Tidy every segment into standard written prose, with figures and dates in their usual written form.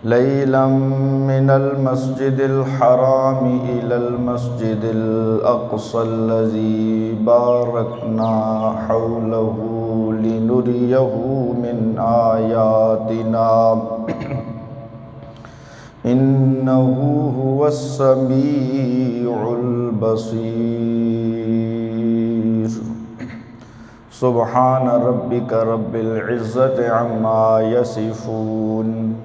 ليلا من المسجد الحرام إلى المسجد الأقصى الذي باركنا حوله لنريه من آياتنا إنه هو السميع البصير سبحان ربك رب العزة عما يصفون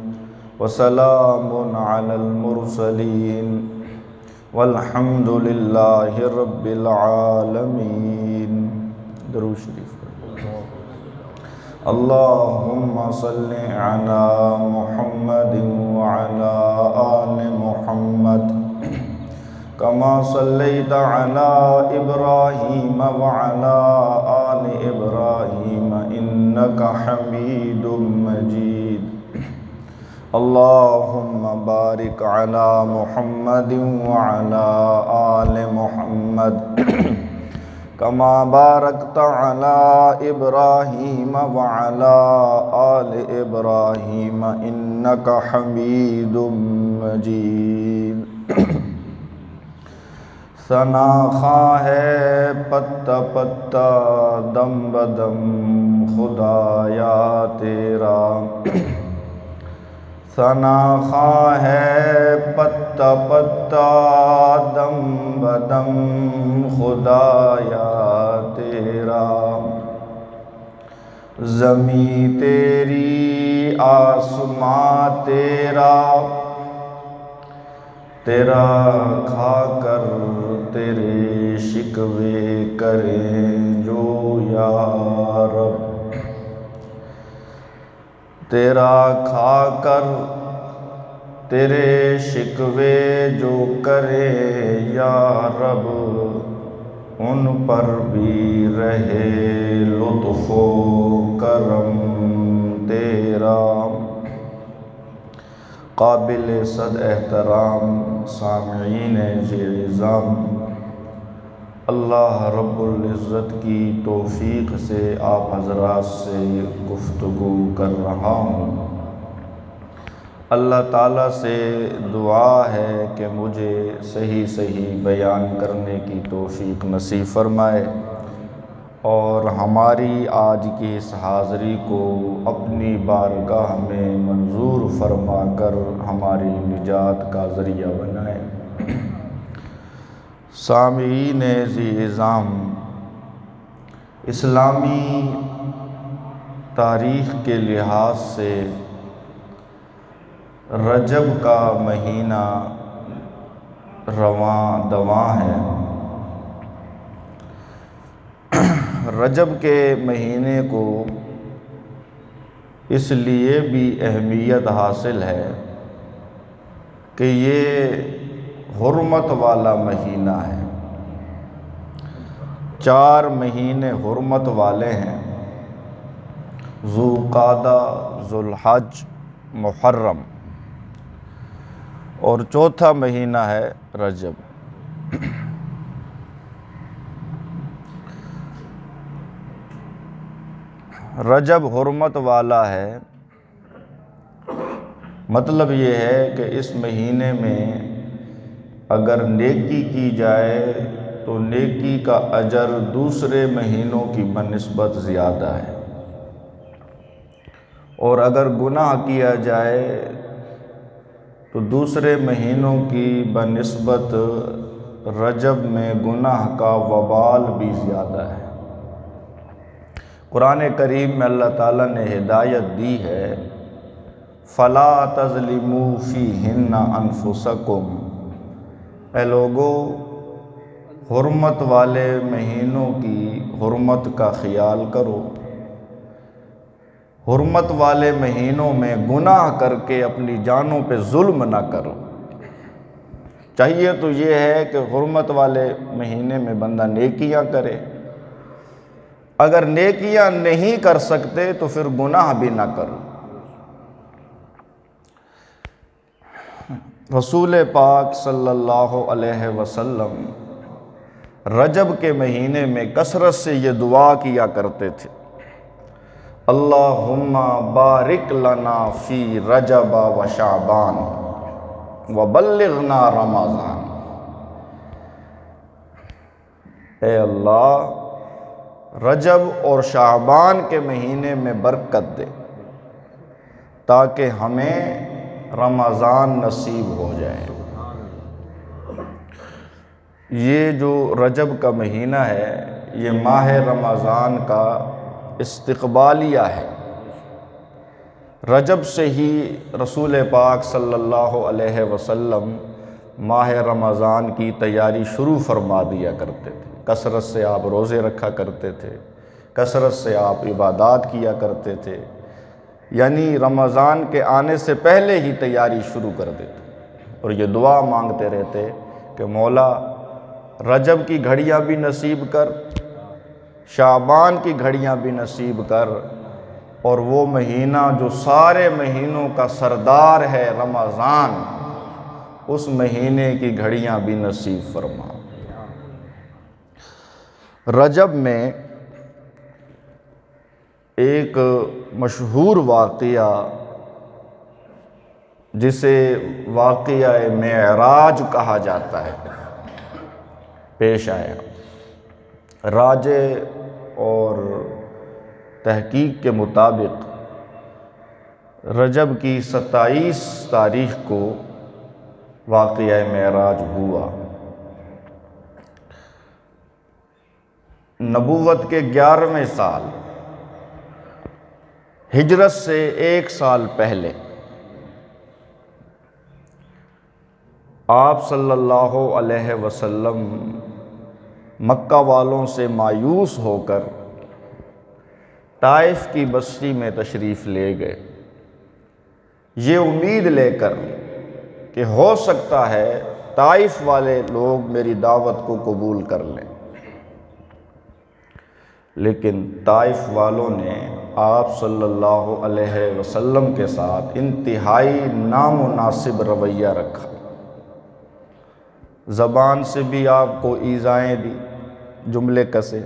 وسلام على المرسلين والحمد لله رب العالمين. درود شریف. اللهم صل على محمد وعلى آل محمد كما صليت على إبراهيم وعلى آل إبراهيم إنك حميد مجيد. اللهم بارك على محمد وعلى آل محمد كما باركت على إبراهيم وعلى آل إبراهيم إنك حميد مجيد. ثنا خواہ ہے پتا پتا دم بدم خدایا تیرا. ثنا خواہ ہے پتا پتا دم بدم خدایا تیرا. زمیں تیری آسماں تیرا، تیرا کھا کر تیرے شکوے کریں جو یا رب. تیرا کھا کر تیرے شکوے جو کرے یا رب، ان پر بھی رہے لطف و کرم تیرا. قابل صد احترام سامعین اعظام، اللہ رب العزت کی توفیق سے آپ حضرات سے گفتگو کر رہا ہوں. اللہ تعالیٰ سے دعا ہے کہ مجھے صحیح صحیح بیان کرنے کی توفیق نصیب فرمائے اور ہماری آج کی اس حاضری کو اپنی بارگاہ میں منظور فرما کر ہماری نجات کا ذریعہ بنائے. سامعین اعظام، اسلامی تاریخ کے لحاظ سے رجب کا مہینہ رواں دواں ہے. رجب کے مہینے کو اس لیے بھی اہمیت حاصل ہے کہ یہ حرمت والا مہینہ ہے. 4 مہینے حرمت والے ہیں: ذوالقعدہ، ذوالحج، محرم، اور چوتھا مہینہ ہے رجب. رجب حرمت والا ہے، مطلب یہ ہے کہ اس مہینے میں اگر نیکی کی جائے تو نیکی کا اجر دوسرے مہینوں کی بنسبت زیادہ ہے، اور اگر گناہ کیا جائے تو دوسرے مہینوں کی بنسبت رجب میں گناہ کا وبال بھی زیادہ ہے. قرآن کریم میں اللہ تعالیٰ نے ہدایت دی ہے: فَلَا تَظْلِمُوا فِيهِنَّ أَنفُسَكُمْ. اے لوگو، حرمت والے مہینوں کی حرمت کا خیال کرو. حرمت والے مہینوں میں گناہ کر کے اپنی جانوں پہ ظلم نہ کرو. چاہیے تو یہ ہے کہ حرمت والے مہینے میں بندہ نیکیاں کرے، اگر نیکیاں نہیں کر سکتے تو پھر گناہ بھی نہ کرو. رسول پاک صلی اللہ علیہ وسلم رجب کے مہینے میں کثرت سے یہ دعا کیا کرتے تھے: اللہم بارک لنا فی رجب و شعبان وبلغنا رمضان۔ اے اللہ رجب اور شعبان کے مہینے میں برکت دے تاکہ ہمیں رمضان نصیب ہو جائے۔ یہ جو رجب کا مہینہ ہے یہ ماہ رمضان کا استقبالیہ ہے۔ رجب سے ہی رسول پاک صلی اللہ علیہ وسلم ماہ رمضان کی تیاری شروع فرما دیا کرتے تھے۔ کثرت سے آپ روزے رکھا کرتے تھے، کثرت سے آپ عبادات کیا کرتے تھے، یعنی رمضان کے آنے سے پہلے ہی تیاری شروع کر دیتے اور یہ دعا مانگتے رہتے کہ مولا رجب کی گھڑیاں بھی نصیب کر، شعبان کی گھڑیاں بھی نصیب کر، اور وہ مہینہ جو سارے مہینوں کا سردار ہے رمضان، اس مہینے کی گھڑیاں بھی نصیب فرما۔ رجب میں ایک مشہور واقعہ جسے واقعہ معراج کہا جاتا ہے پیش آیا۔ راجع اور تحقیق کے مطابق رجب کی 27 تاریخ کو واقعہ معراج ہوا۔ نبوت کے 11ویں سال، ہجرت سے 1 سال پہلے، آپ صلی اللہ علیہ وسلم مکہ والوں سے مایوس ہو کر طائف کی بستی میں تشریف لے گئے، یہ امید لے کر کہ ہو سکتا ہے طائف والے لوگ میری دعوت کو قبول کر لیں، لیکن طائف والوں نے آپ صلی اللہ علیہ وسلم کے ساتھ انتہائی نامناسب رویہ رکھا، زبان سے بھی آپ کو ایذائیں دی، جملے کسے،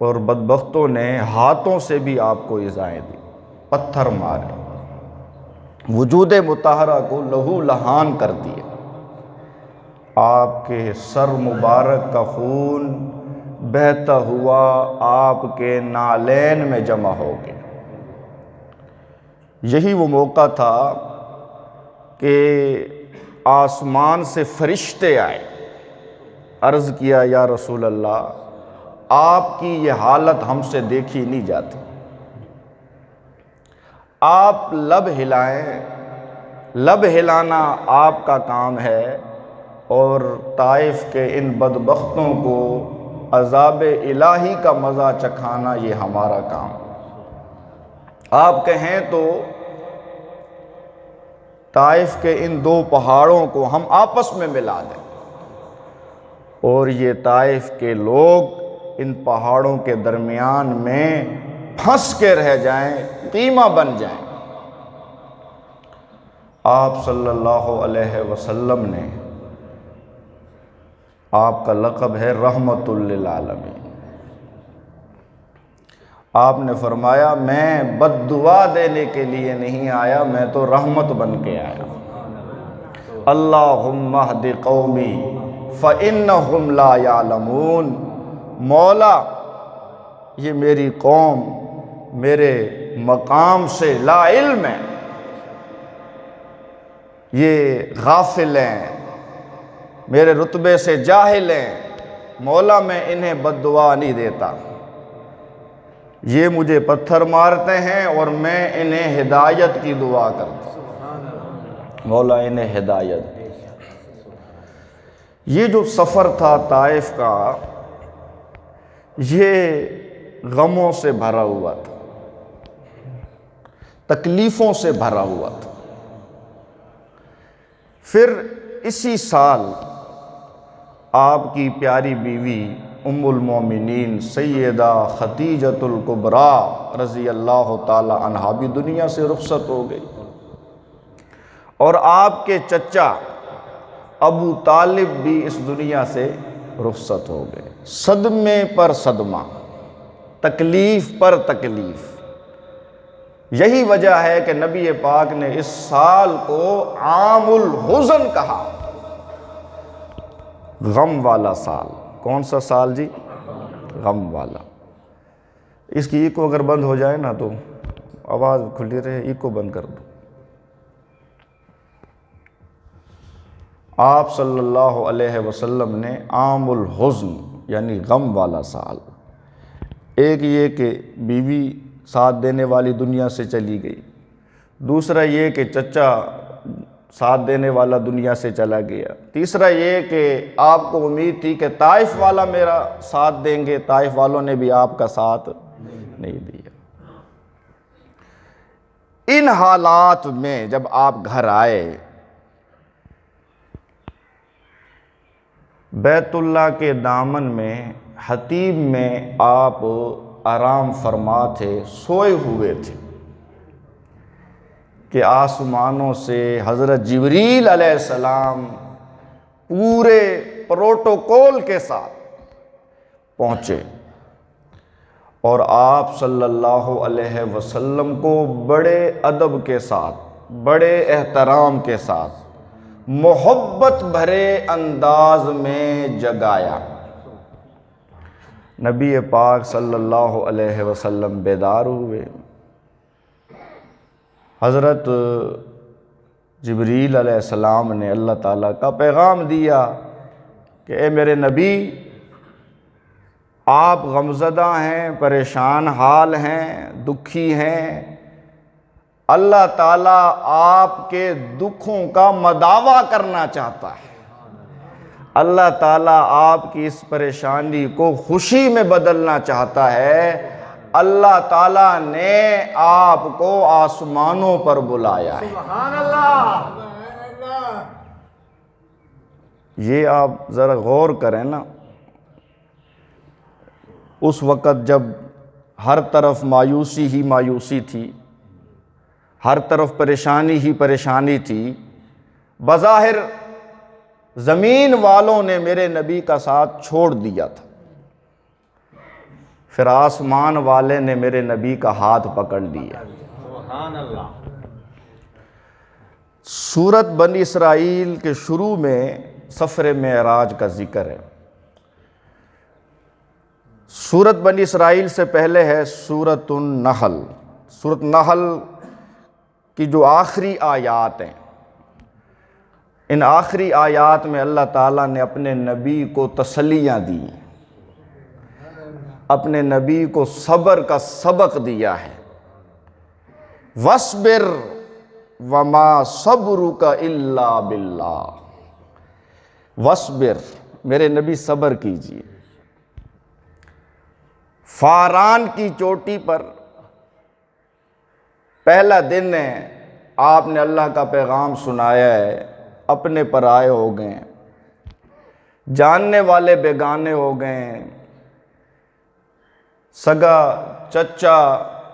اور بدبختوں نے ہاتھوں سے بھی آپ کو ایذائیں دی، پتھر مارے، وجود مطہرہ کو لہو لہان کر دیے، آپ کے سر مبارک کا خون بہتا ہوا آپ کے نالین میں جمع ہو گیا۔ یہی وہ موقع تھا کہ آسمان سے فرشتے آئے، عرض کیا یا رسول اللہ آپ کی یہ حالت ہم سے دیکھی نہیں جاتی، آپ لب ہلائیں، لب ہلانا آپ کا کام ہے، اور طائف کے ان بدبختوں کو عذاب الہی کا مزہ چکھانا یہ ہمارا کام۔ آپ کہیں تو طائف کے ان 2 پہاڑوں کو ہم آپس میں ملا دیں اور یہ طائف کے لوگ ان پہاڑوں کے درمیان میں پھنس کے رہ جائیں، قیمہ بن جائیں۔ آپ صلی اللہ علیہ وسلم نے، آپ کا لقب ہے رحمت للعالمین، آپ نے فرمایا میں بد دعا دینے کے لیے نہیں آیا، میں تو رحمت بن کے آیا۔ اللہم اہد قومی فإنہم لا یعلمون، مولا یہ میری قوم میرے مقام سے لا علم ہے، یہ غافل ہیں، میرے رتبے سے جاہل ہیں، مولا میں انہیں بد دعا نہیں دیتا، یہ مجھے پتھر مارتے ہیں اور میں انہیں ہدایت کی دعا کرتا ہوں، مولا انہیں ہدایت۔ یہ جو سفر تھا طائف کا یہ غموں سے بھرا ہوا تھا، تکلیفوں سے بھرا ہوا تھا۔ پھر اسی سال آپ کی پیاری بیوی ام المومنین سیدہ خدیجۃ الکبریٰ رضی اللہ تعالی عنہا بھی دنیا سے رخصت ہو گئی، اور آپ کے چچا ابو طالب بھی اس دنیا سے رخصت ہو گئے۔ صدمے پر صدمہ، تکلیف پر تکلیف۔ یہی وجہ ہے کہ نبی پاک نے اس سال کو عام الحزن کہا، غم والا سال۔ کون سا سال جی؟ غم والا۔ اس کی ایکو اگر بند ہو جائے نا تو آواز کھلی رہے، ایکو بند کر دو۔ آپ صلی اللہ علیہ وسلم نے عام الحزن یعنی غم والا سال، ایک یہ کہ بیوی ساتھ دینے والی دنیا سے چلی گئی، دوسرا یہ کہ چچا ساتھ دینے والا دنیا سے چلا گیا، تیسرا یہ کہ آپ کو امید تھی کہ طائف والا میرا ساتھ دیں گے، طائف والوں نے بھی آپ کا ساتھ نہیں دیا۔ ان حالات میں جب آپ گھر آئے، بیت اللہ کے دامن میں حتیب میں آپ آرام فرما تھے، سوئے ہوئے تھے کہ آسمانوں سے حضرت جبریل علیہ السلام پورے پروٹوکول کے ساتھ پہنچے اور آپ صلی اللہ علیہ وسلم کو بڑے ادب کے ساتھ، بڑے احترام کے ساتھ، محبت بھرے انداز میں جگایا۔ نبی پاک صلی اللہ علیہ وسلم بیدار ہوئے۔ حضرت جبریل علیہ السلام نے اللہ تعالیٰ کا پیغام دیا کہ اے میرے نبی، آپ غمزدہ ہیں، پریشان حال ہیں، دکھی ہیں، اللہ تعالیٰ آپ کے دکھوں کا مداوع کرنا چاہتا ہے، اللہ تعالیٰ آپ کی اس پریشانی کو خوشی میں بدلنا چاہتا ہے، اللہ تعالیٰ نے آپ کو آسمانوں پر بلایا ہے۔ سبحان اللہ۔ یہ آپ ذرا غور کریں نا، اس وقت جب ہر طرف مایوسی ہی مایوسی تھی، ہر طرف پریشانی ہی پریشانی تھی، بظاہر زمین والوں نے میرے نبی کا ساتھ چھوڑ دیا تھا، پھر آسمان والے نے میرے نبی کا ہاتھ پکڑ لیا۔ سبحان اللہ۔ سورت بنی اسرائیل کے شروع میں سفر معراج کا ذکر ہے۔ سورت بنی اسرائیل سے پہلے ہے سورت النحل۔ سورت نحل کی جو آخری آیات ہیں، ان آخری آیات میں اللہ تعالیٰ نے اپنے نبی کو تسلیاں دی، اپنے نبی کو صبر کا سبق دیا ہے۔ وَاصْبِرْ وَمَا صَبْرُكَ إِلَّا بِاللَّهِ۔ وَاصْبِرْ، میرے نبی صبر کیجئے۔ فاران کی چوٹی پر پہلا دن ہے، آپ نے اللہ کا پیغام سنایا ہے، اپنے پرائے ہو گئے، جاننے والے بیگانے ہو گئے، سگا چچا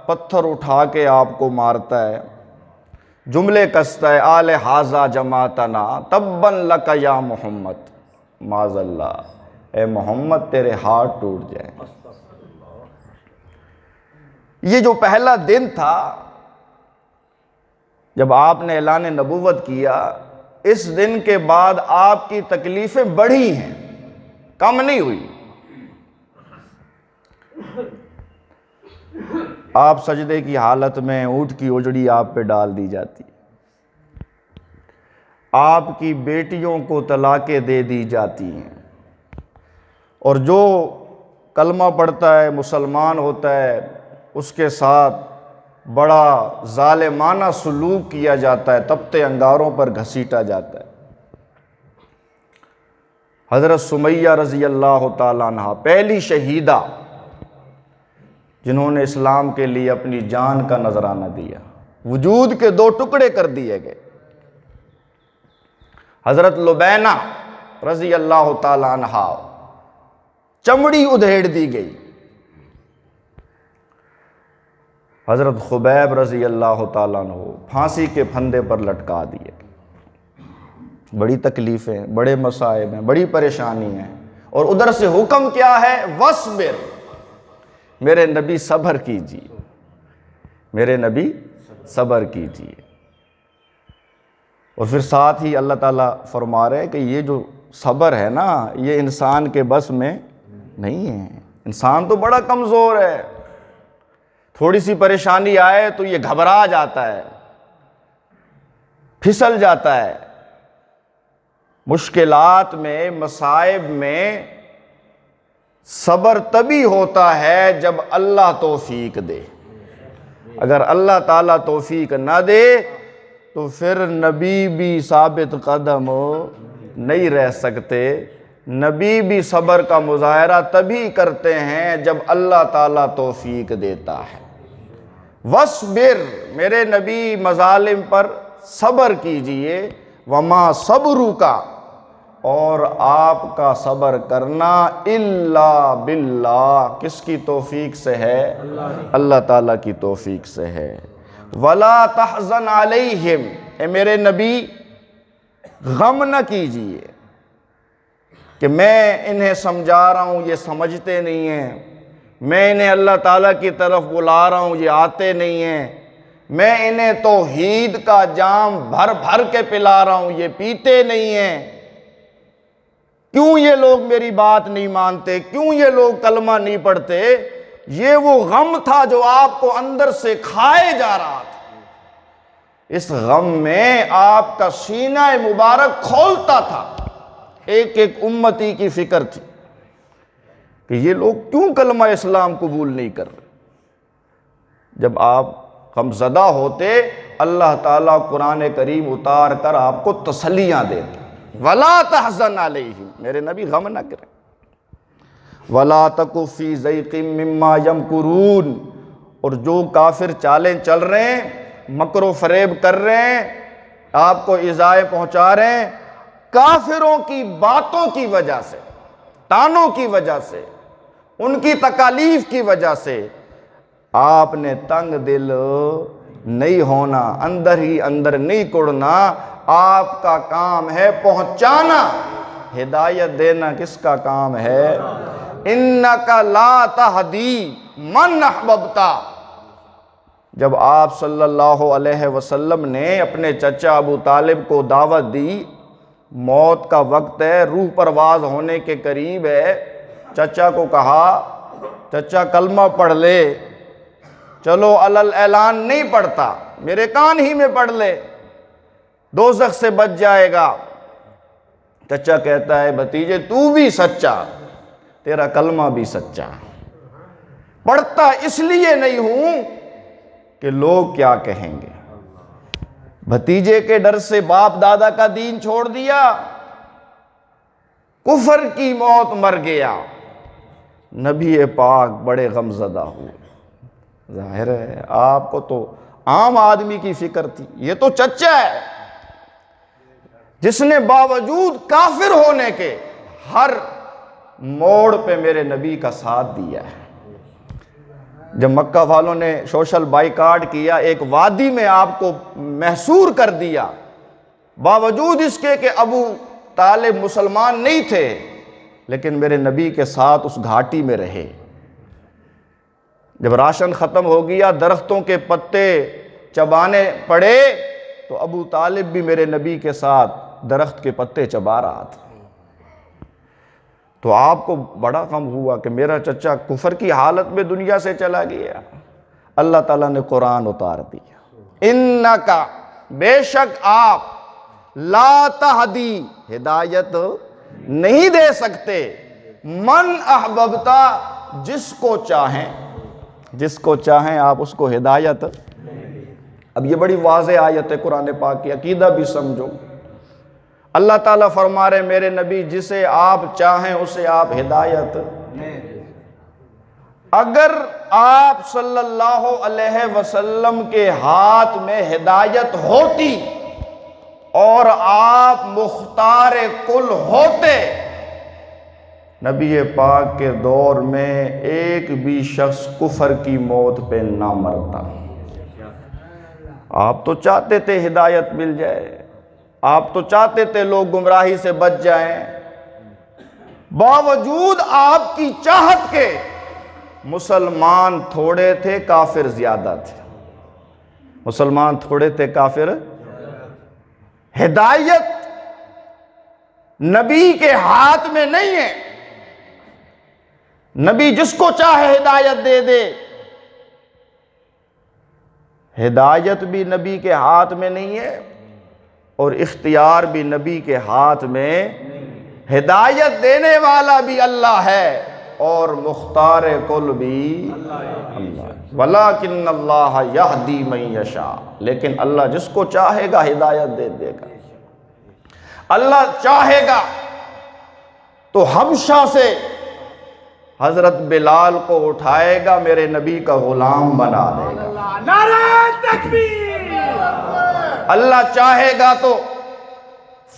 پتھر اٹھا کے آپ کو مارتا ہے، جملے کستا ہے، آل حاضہ جماعتنا تباً لک یا محمد، معاذ اللہ، اے محمد تیرے ہاتھ ٹوٹ جائیں۔ یہ جو پہلا دن تھا جب آپ نے اعلان نبوت کیا، اس دن کے بعد آپ کی تکلیفیں بڑھی ہیں، کم نہیں ہوئی۔ آپ سجدے کی حالت میں اونٹ کی اجڑی آپ پہ ڈال دی جاتی، آپ کی بیٹیوں کو طلاقیں دے دی جاتی ہیں، اور جو کلمہ پڑھتا ہے، مسلمان ہوتا ہے، اس کے ساتھ بڑا ظالمانہ سلوک کیا جاتا ہے، تپتے انگاروں پر گھسیٹا جاتا ہے۔ حضرت سمیہ رضی اللہ تعالیٰ عنہ پہلی شہیدہ جنہوں نے اسلام کے لیے اپنی جان کا نذرانہ دیا، وجود کے دو ٹکڑے کر دیے گئے۔ حضرت لبینہ رضی اللہ تعالیٰ عنہ چمڑی ادھیڑ دی گئی۔ حضرت خبیب رضی اللہ تعالیٰ عنہ پھانسی کے پھندے پر لٹکا دیے۔ بڑی تکلیفیں، بڑے مصائب ہیں، بڑی پریشانی ہیں، اور ادھر سے حکم کیا ہے؟ وَاصْبِرْ، میرے نبی صبر کیجیے، میرے نبی صبر کیجیے۔ اور پھر ساتھ ہی اللہ تعالیٰ فرما رہے ہیں کہ یہ جو صبر ہے نا، یہ انسان کے بس میں نہیں ہے۔ انسان تو بڑا کمزور ہے، تھوڑی سی پریشانی آئے تو یہ گھبرا جاتا ہے، پھسل جاتا ہے۔ مشکلات میں، مصائب میں صبر تبھی ہوتا ہے جب اللہ توفیق دے۔ اگر اللہ تعالیٰ توفیق نہ دے تو پھر نبی بھی ثابت قدم نہیں رہ سکتے۔ نبی بھی صبر کا مظاہرہ تبھی کرتے ہیں جب اللہ تعالیٰ توفیق دیتا ہے۔ وَاصْبِرْ، میرے نبی مظالم پر صبر کیجئے، وَمَا صَبْرُكَ، اور آپ کا صبر کرنا إِلَّا بِاللَّهِ، کس کی توفیق سے ہے؟ اللہ تعالیٰ کی توفیق سے ہے۔ وَلَا تَحْزَنْ عَلَيْهِمْ، اے میرے نبی غم نہ کیجئے کہ میں انہیں سمجھا رہا ہوں یہ سمجھتے نہیں ہیں، میں انہیں اللہ تعالیٰ کی طرف بلا رہا ہوں یہ آتے نہیں ہیں، میں انہیں توحید کا جام بھر بھر کے پلا رہا ہوں یہ پیتے نہیں ہیں، کیوں یہ لوگ میری بات نہیں مانتے، کیوں یہ لوگ کلمہ نہیں پڑھتے؟ یہ وہ غم تھا جو آپ کو اندر سے کھائے جا رہا تھا۔ اس غم میں آپ کا سینہ مبارک کھولتا تھا، ایک ایک امتی کی فکر تھی کہ یہ لوگ کیوں کلمہ اسلام قبول نہیں کر رہے۔ جب آپ غم زدہ ہوتے، اللہ تعالیٰ قرآن کریم اتار کر آپ کو تسلیاں دیتے۔ وَلَا تَحْزَنْ عَلَيْهِمْ، میرے نبی غم نہ کریں۔ وَلَا تَكُ فِي ضَيْقٍ مِّمَّا يَمْكُرُونَ، اور جو کافر چالیں چل رہے ہیں، مکر و فریب کر رہے ہیں، آپ کو ایذائیں پہنچا رہے ہیں، کافروں کی باتوں کی وجہ سے، تانوں کی وجہ سے، ان کی تکالیف کی وجہ سے آپ نے تنگ دل نہیں ہونا، اندر ہی اندر نہیں کڑنا۔ آپ کا کام ہے پہنچانا، ہدایت دینا کس کا کام ہے؟ اِنَّكَ لَا تَهْدِي مَنْ أَحْبَبْتَ، جب آپ صلی اللہ علیہ وسلم نے اپنے چچا ابو طالب کو دعوت دی، موت کا وقت ہے، روح پرواز ہونے کے قریب ہے، چچا کو کہا چچا کلمہ پڑھ لے، چلو علل اعلان نہیں پڑھتا، میرے کان ہی میں پڑھ لے، دوزخ سے بچ جائے گا۔ چچا کہتا ہے بھتیجے تو بھی سچا، تیرا کلمہ بھی سچا، پڑھتا اس لیے نہیں ہوں کہ لوگ کیا کہیں گے۔ بھتیجے کے ڈر سے باپ دادا کا دین چھوڑ دیا، کفر کی موت مر گیا، نبی پاک بڑے غمزدہ ہوئے۔ ظاہر ہے آپ کو تو عام آدمی کی فکر تھی، یہ تو چچا ہے جس نے باوجود کافر ہونے کے ہر موڑ پہ میرے نبی کا ساتھ دیا ہے۔ جب مکہ والوں نے سوشل بائیکاٹ کیا، ایک وادی میں آپ کو محصور کر دیا، باوجود اس کے کہ ابو طالب مسلمان نہیں تھے، لیکن میرے نبی کے ساتھ اس گھاٹی میں رہے۔ جب راشن ختم ہو گیا، درختوں کے پتے چبانے پڑے، تو ابو طالب بھی میرے نبی کے ساتھ درخت کے پتے چبا رہا تھا۔ تو آپ کو بڑا غم ہوا کہ میرا چچا کفر کی حالت میں دنیا سے چلا گیا۔ اللہ تعالیٰ نے قرآن اتار دیا، اِنَّكَ، بے شک آپ، لا تہدی، ہدایت نہیں دے سکتے، من احببتا، جس کو چاہیں، جس کو چاہیں آپ اس کو ہدایت۔ اب یہ بڑی واضح آیت ہے قرآن پاک کی، عقیدہ بھی سمجھو۔ اللہ تعالیٰ فرما رہے میرے نبی جسے آپ چاہیں اسے آپ ہدایت۔ اگر آپ صلی اللہ علیہ وسلم کے ہاتھ میں ہدایت ہوتی اور آپ مختار کل ہوتے، نبی پاک کے دور میں ایک بھی شخص کفر کی موت پہ نہ مرتا۔ آپ تو چاہتے تھے ہدایت مل جائے، آپ تو چاہتے تھے لوگ گمراہی سے بچ جائیں، باوجود آپ کی چاہت کے مسلمان تھوڑے تھے کافر زیادہ تھے، مسلمان تھوڑے تھے کافر۔ ہدایت نبی کے ہاتھ میں نہیں ہے، نبی جس کو چاہے ہدایت دے دے، ہدایت بھی نبی کے ہاتھ میں نہیں ہے اور اختیار بھی نبی کے ہاتھ میں، ہدایت دینے والا بھی اللہ ہے اور مختار کل بھی اللہ ہے۔ وَلَٰكِنَّ اللَّهَ يَهْدِي مَن يَشَاءُ، لیکن اللہ جس کو چاہے گا ہدایت دے دے گا۔ اللہ چاہے گا تو حبشہ سے حضرت بلال کو اٹھائے گا، میرے نبی کا غلام بنا دے گا۔ نعرہ تکبیر! اللہ چاہے گا تو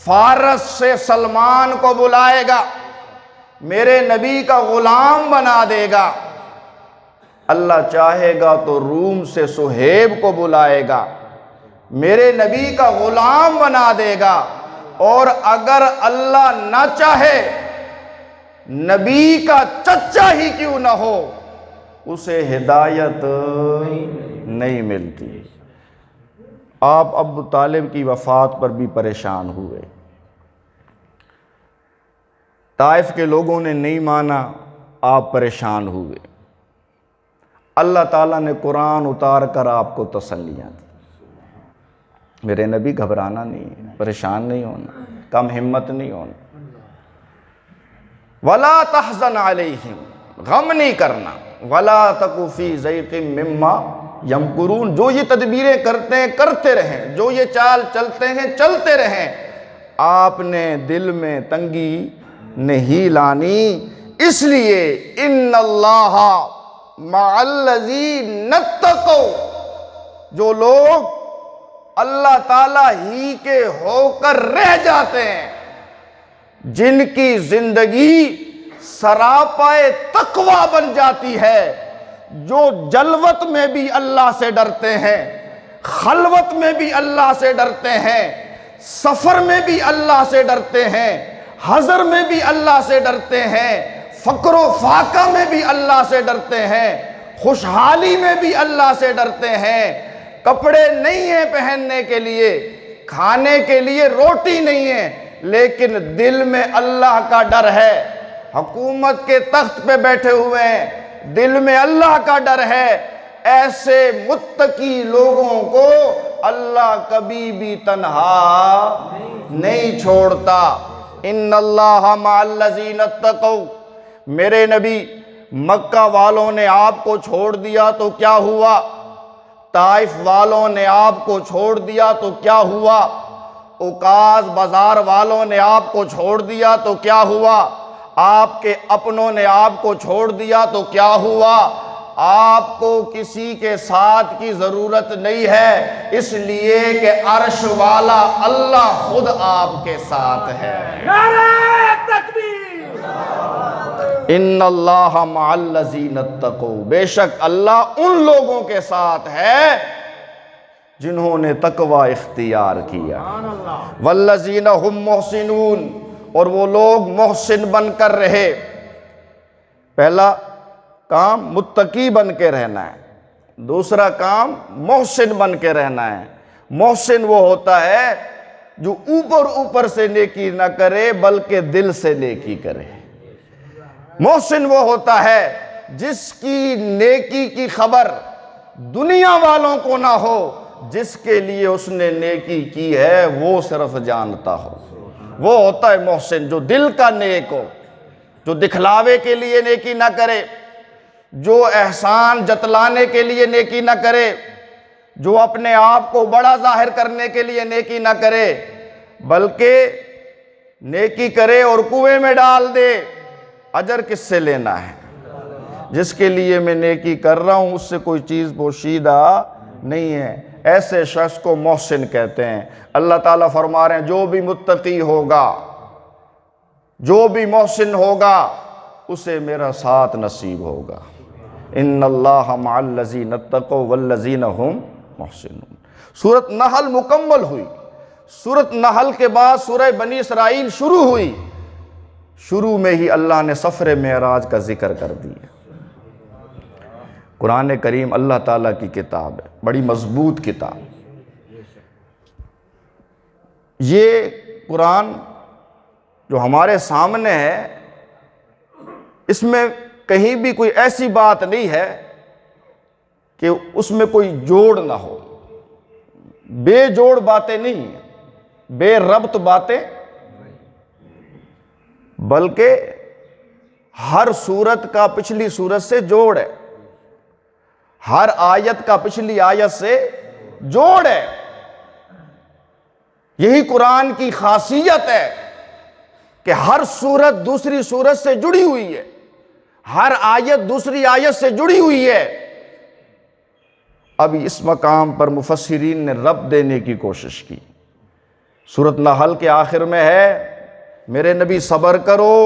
فارس سے سلمان کو بلائے گا، میرے نبی کا غلام بنا دے گا۔ اللہ چاہے گا تو روم سے سہیب کو بلائے گا، میرے نبی کا غلام بنا دے گا۔ اور اگر اللہ نہ چاہے، نبی کا چچا ہی کیوں نہ ہو، اسے ہدایت نہیں ملتی۔ آپ ابو طالب کی وفات پر بھی پریشان ہوئے، طائف کے لوگوں نے نہیں مانا، آپ پریشان ہوئے۔ اللہ تعالیٰ نے قرآن اتار کر آپ کو تسلیاں دی، میرے نبی گھبرانا نہیں ہے، پریشان نہیں ہونا، کم ہمت نہیں ہونا۔ وَلَا تَحْزَنْ عَلَيْهِمْ، غم نہیں کرنا۔ وَلَا تَكُ فِي ضَيْقٍ مِّمَّا يَمْكُرُونَ، جو یہ تدبیریں کرتے ہیں کرتے رہیں، جو یہ چال چلتے ہیں چلتے رہیں، آپ نے دل میں تنگی نہیں لانی۔ اس لیے اِنَّ اللَّهَ مَعَ الَّذِينَ اتَّقَوْا، جو لوگ اللہ تعالیٰ ہی کے ہو کر رہ جاتے ہیں، جن کی زندگی سراپائے تقوی بن جاتی ہے، جو جلوت میں بھی اللہ سے ڈرتے ہیں، خلوت میں بھی اللہ سے ڈرتے ہیں، سفر میں بھی اللہ سے ڈرتے ہیں، حضر میں بھی اللہ سے ڈرتے ہیں، فقر و فاقہ میں بھی اللہ سے ڈرتے ہیں، خوشحالی میں بھی اللہ سے ڈرتے ہیں۔ کپڑے نہیں ہیں پہننے کے لیے، کھانے کے لیے روٹی نہیں ہے، لیکن دل میں اللہ کا ڈر ہے۔ حکومت کے تخت پہ بیٹھے ہوئے ہیں، دل میں اللہ کا ڈر ہے۔ ایسے متقی لوگوں کو اللہ کبھی بھی تنہا نہیں چھوڑتا۔ ان اللہ مع الذین اتقوا، میرے نبی مکہ والوں نے آپ کو چھوڑ دیا تو کیا ہوا؟ طائف والوں نے آپ کو چھوڑ دیا تو کیا ہوا؟ اوکاز بازار والوں نے آپ کو چھوڑ دیا تو کیا ہوا؟ آپ کے اپنوں نے آپ کو چھوڑ دیا تو کیا ہوا؟ آپ کو کسی کے ساتھ کی ضرورت نہیں ہے، اس لیے کہ عرش والا اللہ خود آپ کے ساتھ ہے۔ نعرہ تکبیر! ان اللہ مع الذین اتقوا، بے شک اللہ ان لوگوں کے ساتھ ہے جنہوں نے تقوی اختیار کیا۔ والذین هم محسنون، اور وہ لوگ محسن بن کر رہے۔ پہلا کام متقی بن کے رہنا ہے، دوسرا کام محسن بن کے رہنا ہے۔ محسن وہ ہوتا ہے جو اوپر اوپر سے نیکی نہ کرے بلکہ دل سے نیکی کرے۔ محسن وہ ہوتا ہے جس کی نیکی کی خبر دنیا والوں کو نہ ہو، جس کے لیے اس نے نیکی کی ہے وہ صرف جانتا ہو۔ وہ ہوتا ہے محسن جو دل کا نیک ہو، جو دکھلاوے کے لیے نیکی نہ کرے، جو احسان جتلانے کے لیے نیکی نہ کرے، جو اپنے آپ کو بڑا ظاہر کرنے کے لیے نیکی نہ کرے، بلکہ نیکی کرے اور کنویں میں ڈال دے۔ اجر کس سے لینا ہے؟ جس کے لیے میں نیکی کر رہا ہوں اس سے کوئی چیز پوشیدہ نہیں ہے۔ ایسے شخص کو محسن کہتے ہیں۔ اللہ تعالیٰ فرما رہے ہیں جو بھی متقی ہوگا، جو بھی محسن ہوگا، اسے میرا ساتھ نصیب ہوگا۔ ان اللہ مع الذین اتقوا والذین هم محسنون۔ سورۃ نحل مکمل ہوئی۔ سورۃ نحل کے بعد سورہ بنی اسرائیل شروع ہوئی۔ شروع میں ہی اللہ نے سفر معراج کا ذکر کر دیا۔ قرآن کریم اللہ تعالیٰ کی کتاب ہے، بڑی مضبوط کتاب۔ یہ قرآن جو ہمارے سامنے ہے، اس میں کہیں بھی کوئی ایسی بات نہیں ہے کہ اس میں کوئی جوڑ نہ ہو، بے جوڑ باتیں نہیں ہیں، بے ربط باتیں، بلکہ ہر سورت کا پچھلی سورت سے جوڑ ہے، ہر آیت کا پچھلی آیت سے جوڑ ہے۔ یہی قرآن کی خاصیت ہے کہ ہر سورت دوسری سورت سے جڑی ہوئی ہے، ہر آیت دوسری آیت سے جڑی ہوئی ہے۔ اب اس مقام پر مفسرین نے ربط دینے کی کوشش کی۔ سورۃ نحل کے آخر میں ہے، میرے نبی صبر کرو،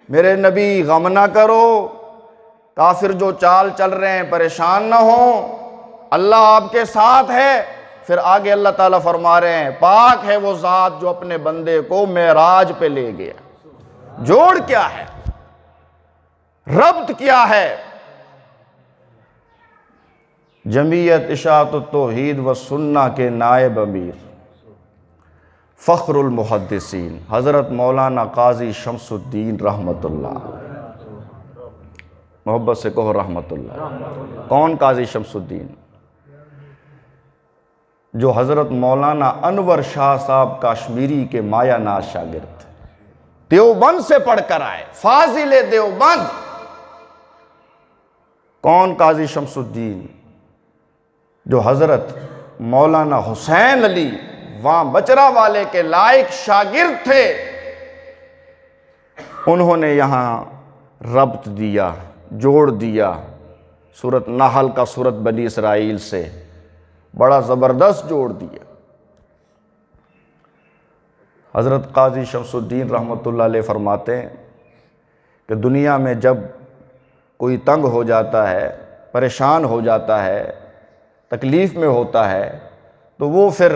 میرے نبی غم نہ کرو، کافر جو چال چل رہے ہیں پریشان نہ ہوں، اللہ آپ کے ساتھ ہے۔ پھر آگے اللہ تعالیٰ فرما رہے ہیں، پاک ہے وہ ذات جو اپنے بندے کو معراج پہ لے گیا۔ جوڑ کیا ہے؟ ربط کیا ہے؟ جمعیت اشاعت التوحید و سنہ کے نائب امیر فخر المحدثین حضرت مولانا قاضی شمس الدین رحمت اللہ، محبت سے کہو رحمت اللہ۔ کون قاضی شمس الدین؟ جو حضرت مولانا انور شاہ صاحب کشمیری کے مایہ ناز شاگرد، دیوبند سے پڑھ کر آئے، فاضل دیوبند۔ کون قاضی شمس الدین؟ جو حضرت مولانا حسین علی وہاں بچرا والے کے لائق شاگرد تھے، انہوں نے یہاں ربط دیا، جوڑ دیا سورۃ نحل کا سورۃ بنی اسرائیل سے، بڑا زبردست جوڑ دیا۔ حضرت قاضی شمس الدین رحمت اللہ علیہ فرماتے ہیں کہ دنیا میں جب کوئی تنگ ہو جاتا ہے، پریشان ہو جاتا ہے، تکلیف میں ہوتا ہے، تو وہ پھر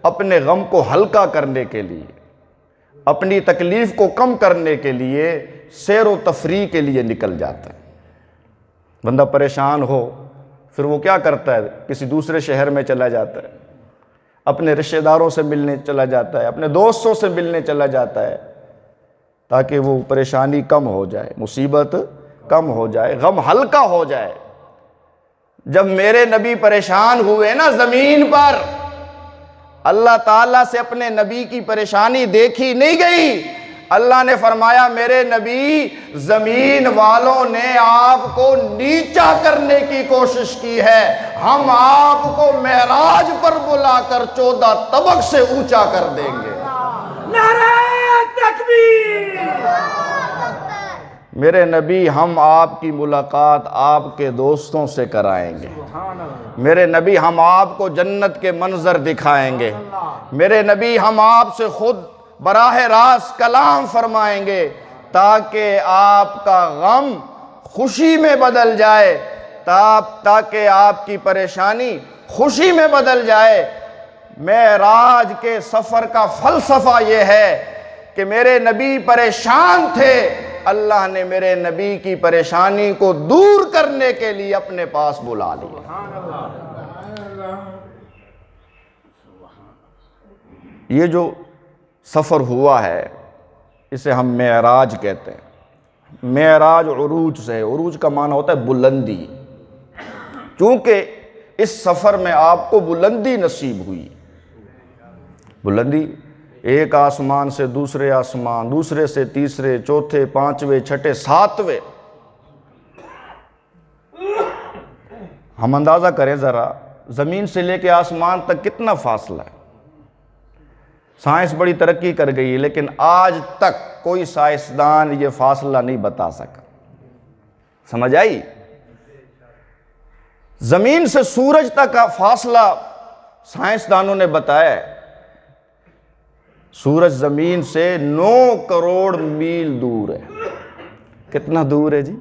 اپنے غم کو ہلکا کرنے کے لیے، اپنی تکلیف کو کم کرنے کے لیے سیر و تفریح کے لیے نکل جاتا ہے۔ بندہ پریشان ہو، پھر وہ کیا کرتا ہے؟ کسی دوسرے شہر میں چلا جاتا ہے، اپنے رشتہ داروں سے ملنے چلا جاتا ہے، اپنے دوستوں سے ملنے چلا جاتا ہے، تاکہ وہ پریشانی کم ہو جائے، مصیبت کم ہو جائے، غم ہلکا ہو جائے۔ جب میرے نبی پریشان ہوئے نا زمین پر، اللہ تعالیٰ سے اپنے نبی کی پریشانی دیکھی نہیں گئی۔ اللہ نے فرمایا، میرے نبی زمین والوں نے آپ کو نیچا کرنے کی کوشش کی ہے، ہم آپ کو معراج پر بلا کر 14 طبق سے اونچا کر دیں گے۔ نعرہ تکبیر! میرے نبی، ہم آپ کی ملاقات آپ کے دوستوں سے کرائیں گے۔ میرے نبی، ہم آپ کو جنت کے منظر دکھائیں گے۔ میرے نبی، ہم آپ سے خود براہ راست کلام فرمائیں گے، تاکہ آپ کا غم خوشی میں بدل جائے، تاکہ آپ کی پریشانی خوشی میں بدل جائے۔ معراج کے سفر کا فلسفہ یہ ہے کہ میرے نبی پریشان تھے، اللہ نے میرے نبی کی پریشانی کو دور کرنے کے لیے اپنے پاس بلا لیا۔ یہ جو سفر ہوا ہے اسے ہم معراج کہتے ہیں۔ معراج عروج سے، عروج کا معنی ہوتا ہے بلندی۔ چونکہ اس سفر میں آپ کو بلندی نصیب ہوئی، بلندی ایک آسمان سے دوسرے آسمان، دوسرے سے تیسرے، چوتھے، پانچویں، چھٹے، ساتویں۔ ہم اندازہ کریں ذرا، زمین سے لے کے آسمان تک کتنا فاصلہ ہے؟ سائنس بڑی ترقی کر گئی، لیکن آج تک کوئی سائنسدان یہ فاصلہ نہیں بتا سکا۔ سمجھ آئی؟ زمین سے سورج تک کا فاصلہ سائنسدانوں نے بتایا ہے۔ سورج زمین سے 9 کروڑ میل دور ہے۔ کتنا دور ہے جی؟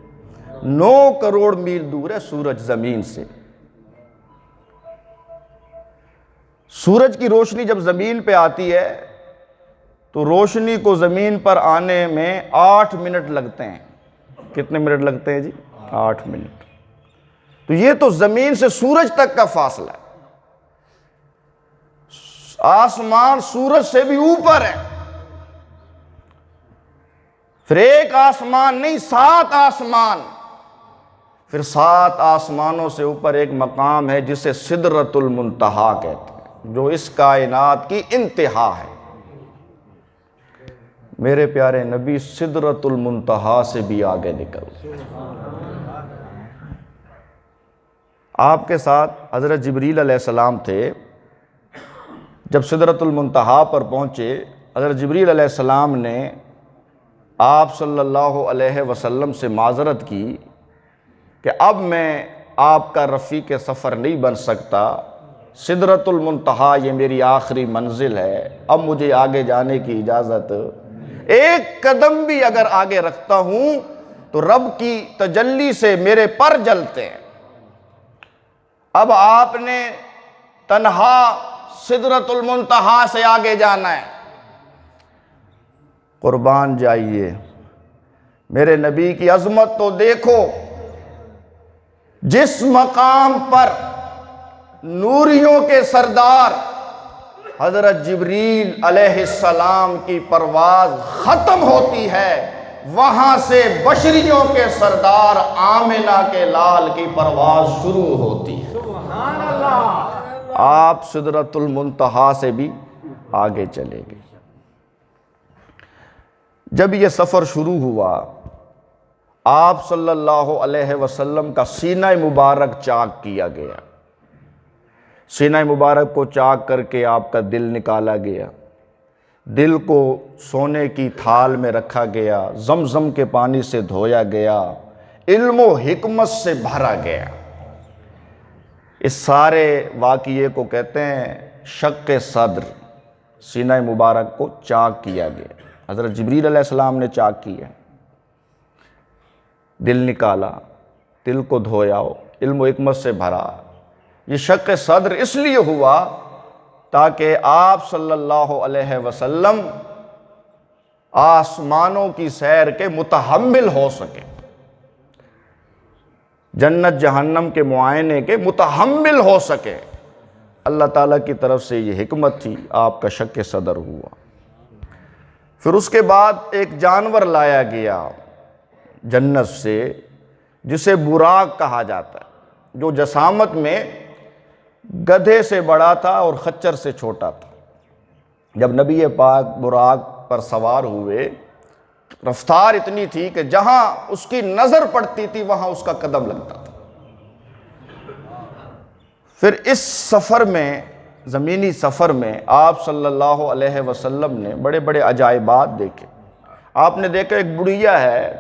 9 کروڑ میل دور ہے سورج زمین سے۔ سورج کی روشنی جب زمین پہ آتی ہے تو روشنی کو زمین پر آنے میں 8 منٹ لگتے ہیں۔ کتنے منٹ لگتے ہیں جی؟ 8 منٹ۔ تو یہ تو زمین سے سورج تک کا فاصلہ ہے، آسمان سورج سے بھی اوپر ہے، پھر ایک آسمان نہیں 7 آسمان، پھر 7 آسمانوں سے اوپر ایک مقام ہے جسے سدرۃ المنتہا کہتے ہیں، جو اس کائنات کی انتہا ہے۔ میرے پیارے نبی سدرۃ المنتہا سے بھی آگے نکل، آپ کے ساتھ حضرت جبریل علیہ السلام تھے۔ جب سدرۃ المنتہا پر پہنچے، حضرت جبریل علیہ السلام نے آپ صلی اللہ علیہ وسلم سے معذرت کی کہ اب میں آپ کا رفیق سفر نہیں بن سکتا، سدرۃ المنتہا یہ میری آخری منزل ہے، اب مجھے آگے جانے کی اجازت، ایک قدم بھی اگر آگے رکھتا ہوں تو رب کی تجلی سے میرے پر جلتے ہیں۔ اب آپ نے تنہا سدرۃ المنتہا سے آگے جانا ہے۔ قربان جائیے، میرے نبی کی عظمت تو دیکھو، جس مقام پر نوریوں کے سردار حضرت جبریل علیہ السلام کی پرواز ختم ہوتی ہے، وہاں سے بشریوں کے سردار آمنہ کے لال کی پرواز شروع ہوتی ہے۔ سبحان اللہ۔ آپ سدرۃ المنتہا سے بھی آگے چلے گئے۔ جب یہ سفر شروع ہوا، آپ صلی اللہ علیہ وسلم کا سینہ مبارک چاک کیا گیا، سینہ مبارک کو چاک کر کے آپ کا دل نکالا گیا، دل کو سونے کی تھال میں رکھا گیا، زمزم کے پانی سے دھویا گیا، علم و حکمت سے بھرا گیا۔ اس سارے واقعے کو کہتے ہیں شق صدر، سینہ مبارک کو چاک کیا گیا، حضرت جبریل علیہ السلام نے چاک کیا، دل نکالا، دل کو دھویا، علم و حکمت سے بھرا۔ یہ شق صدر اس لیے ہوا تاکہ آپ صلی اللہ علیہ وسلم آسمانوں کی سیر کے متحمل ہو سکے، جنت جہنم کے معائنے کے متحمل ہو سکے۔ اللہ تعالیٰ کی طرف سے یہ حکمت تھی، آپ کا شق صدر ہوا۔ پھر اس کے بعد ایک جانور لایا گیا جنت سے جسے براق کہا جاتا ہے، جو جسامت میں گدھے سے بڑا تھا اور خچر سے چھوٹا تھا۔ جب نبی پاک براق پر سوار ہوئے، رفتار اتنی تھی کہ جہاں اس کی نظر پڑتی تھی وہاں اس کا قدم لگتا تھا۔ پھر اس سفر میں، زمینی سفر میں، آپ صلی اللہ علیہ وسلم نے بڑے بڑے عجائبات دیکھے۔ آپ نے دیکھا ایک بڑھیا ہے،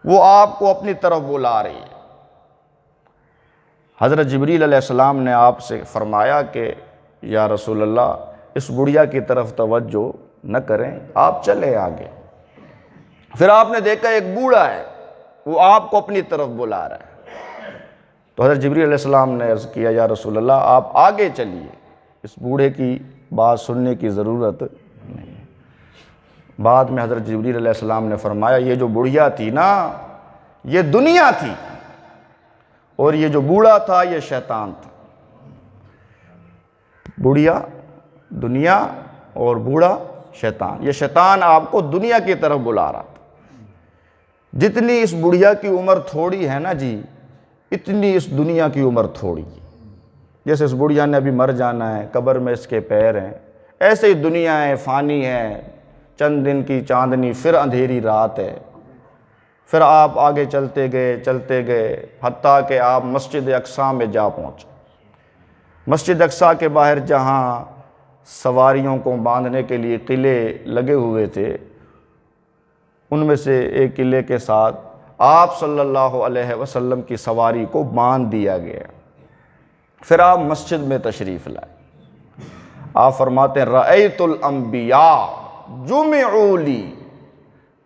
وہ آپ کو اپنی طرف بلا رہی ہے۔ حضرت جبریل علیہ السلام نے آپ سے فرمایا کہ یا رسول اللہ، اس بڑھیا کی طرف توجہ نہ کریں، آپ چلیں آگے۔ پھر آپ نے دیکھا ایک بوڑھا ہے، وہ آپ کو اپنی طرف بلا رہا ہے۔ تو حضرت جبریل علیہ السلام نے عرض کیا یا رسول اللہ، آپ آگے چلیے، اس بوڑھے کی بات سننے کی ضرورت نہیں۔ بعد میں حضرت جبریل علیہ السلام نے فرمایا یہ جو بڑھیا تھی نا، یہ دنیا تھی، اور یہ جو بوڑھا تھا یہ شیطان تھا۔ بڑھیا دنیا اور بوڑھا شیطان، یہ شیطان آپ کو دنیا کی طرف بلا رہا تھا۔ جتنی اس بڑھیا کی عمر تھوڑی ہے نا جی، اتنی اس دنیا کی عمر تھوڑی ہے۔ جیسے اس بڑھیا نے ابھی مر جانا ہے، قبر میں اس کے پیر ہیں، ایسے ہی دنیا ہے، فانی ہے، چند دن کی چاندنی، پھر اندھیری رات ہے۔ پھر آپ آگے چلتے گئے حتیٰ کہ آپ مسجد اقصیٰ میں جا پہنچے۔ مسجد اقصیٰ کے باہر جہاں سواریوں کو باندھنے کے لیے قلعے لگے ہوئے تھے، ان میں سے ایک قلعے کے ساتھ آپ صلی اللہ علیہ وسلم کی سواری کو باندھ دیا گیا۔ پھر آپ مسجد میں تشریف لائے۔ آپ فرماتے ہیں رأیت الانبیاء جمعوا لی،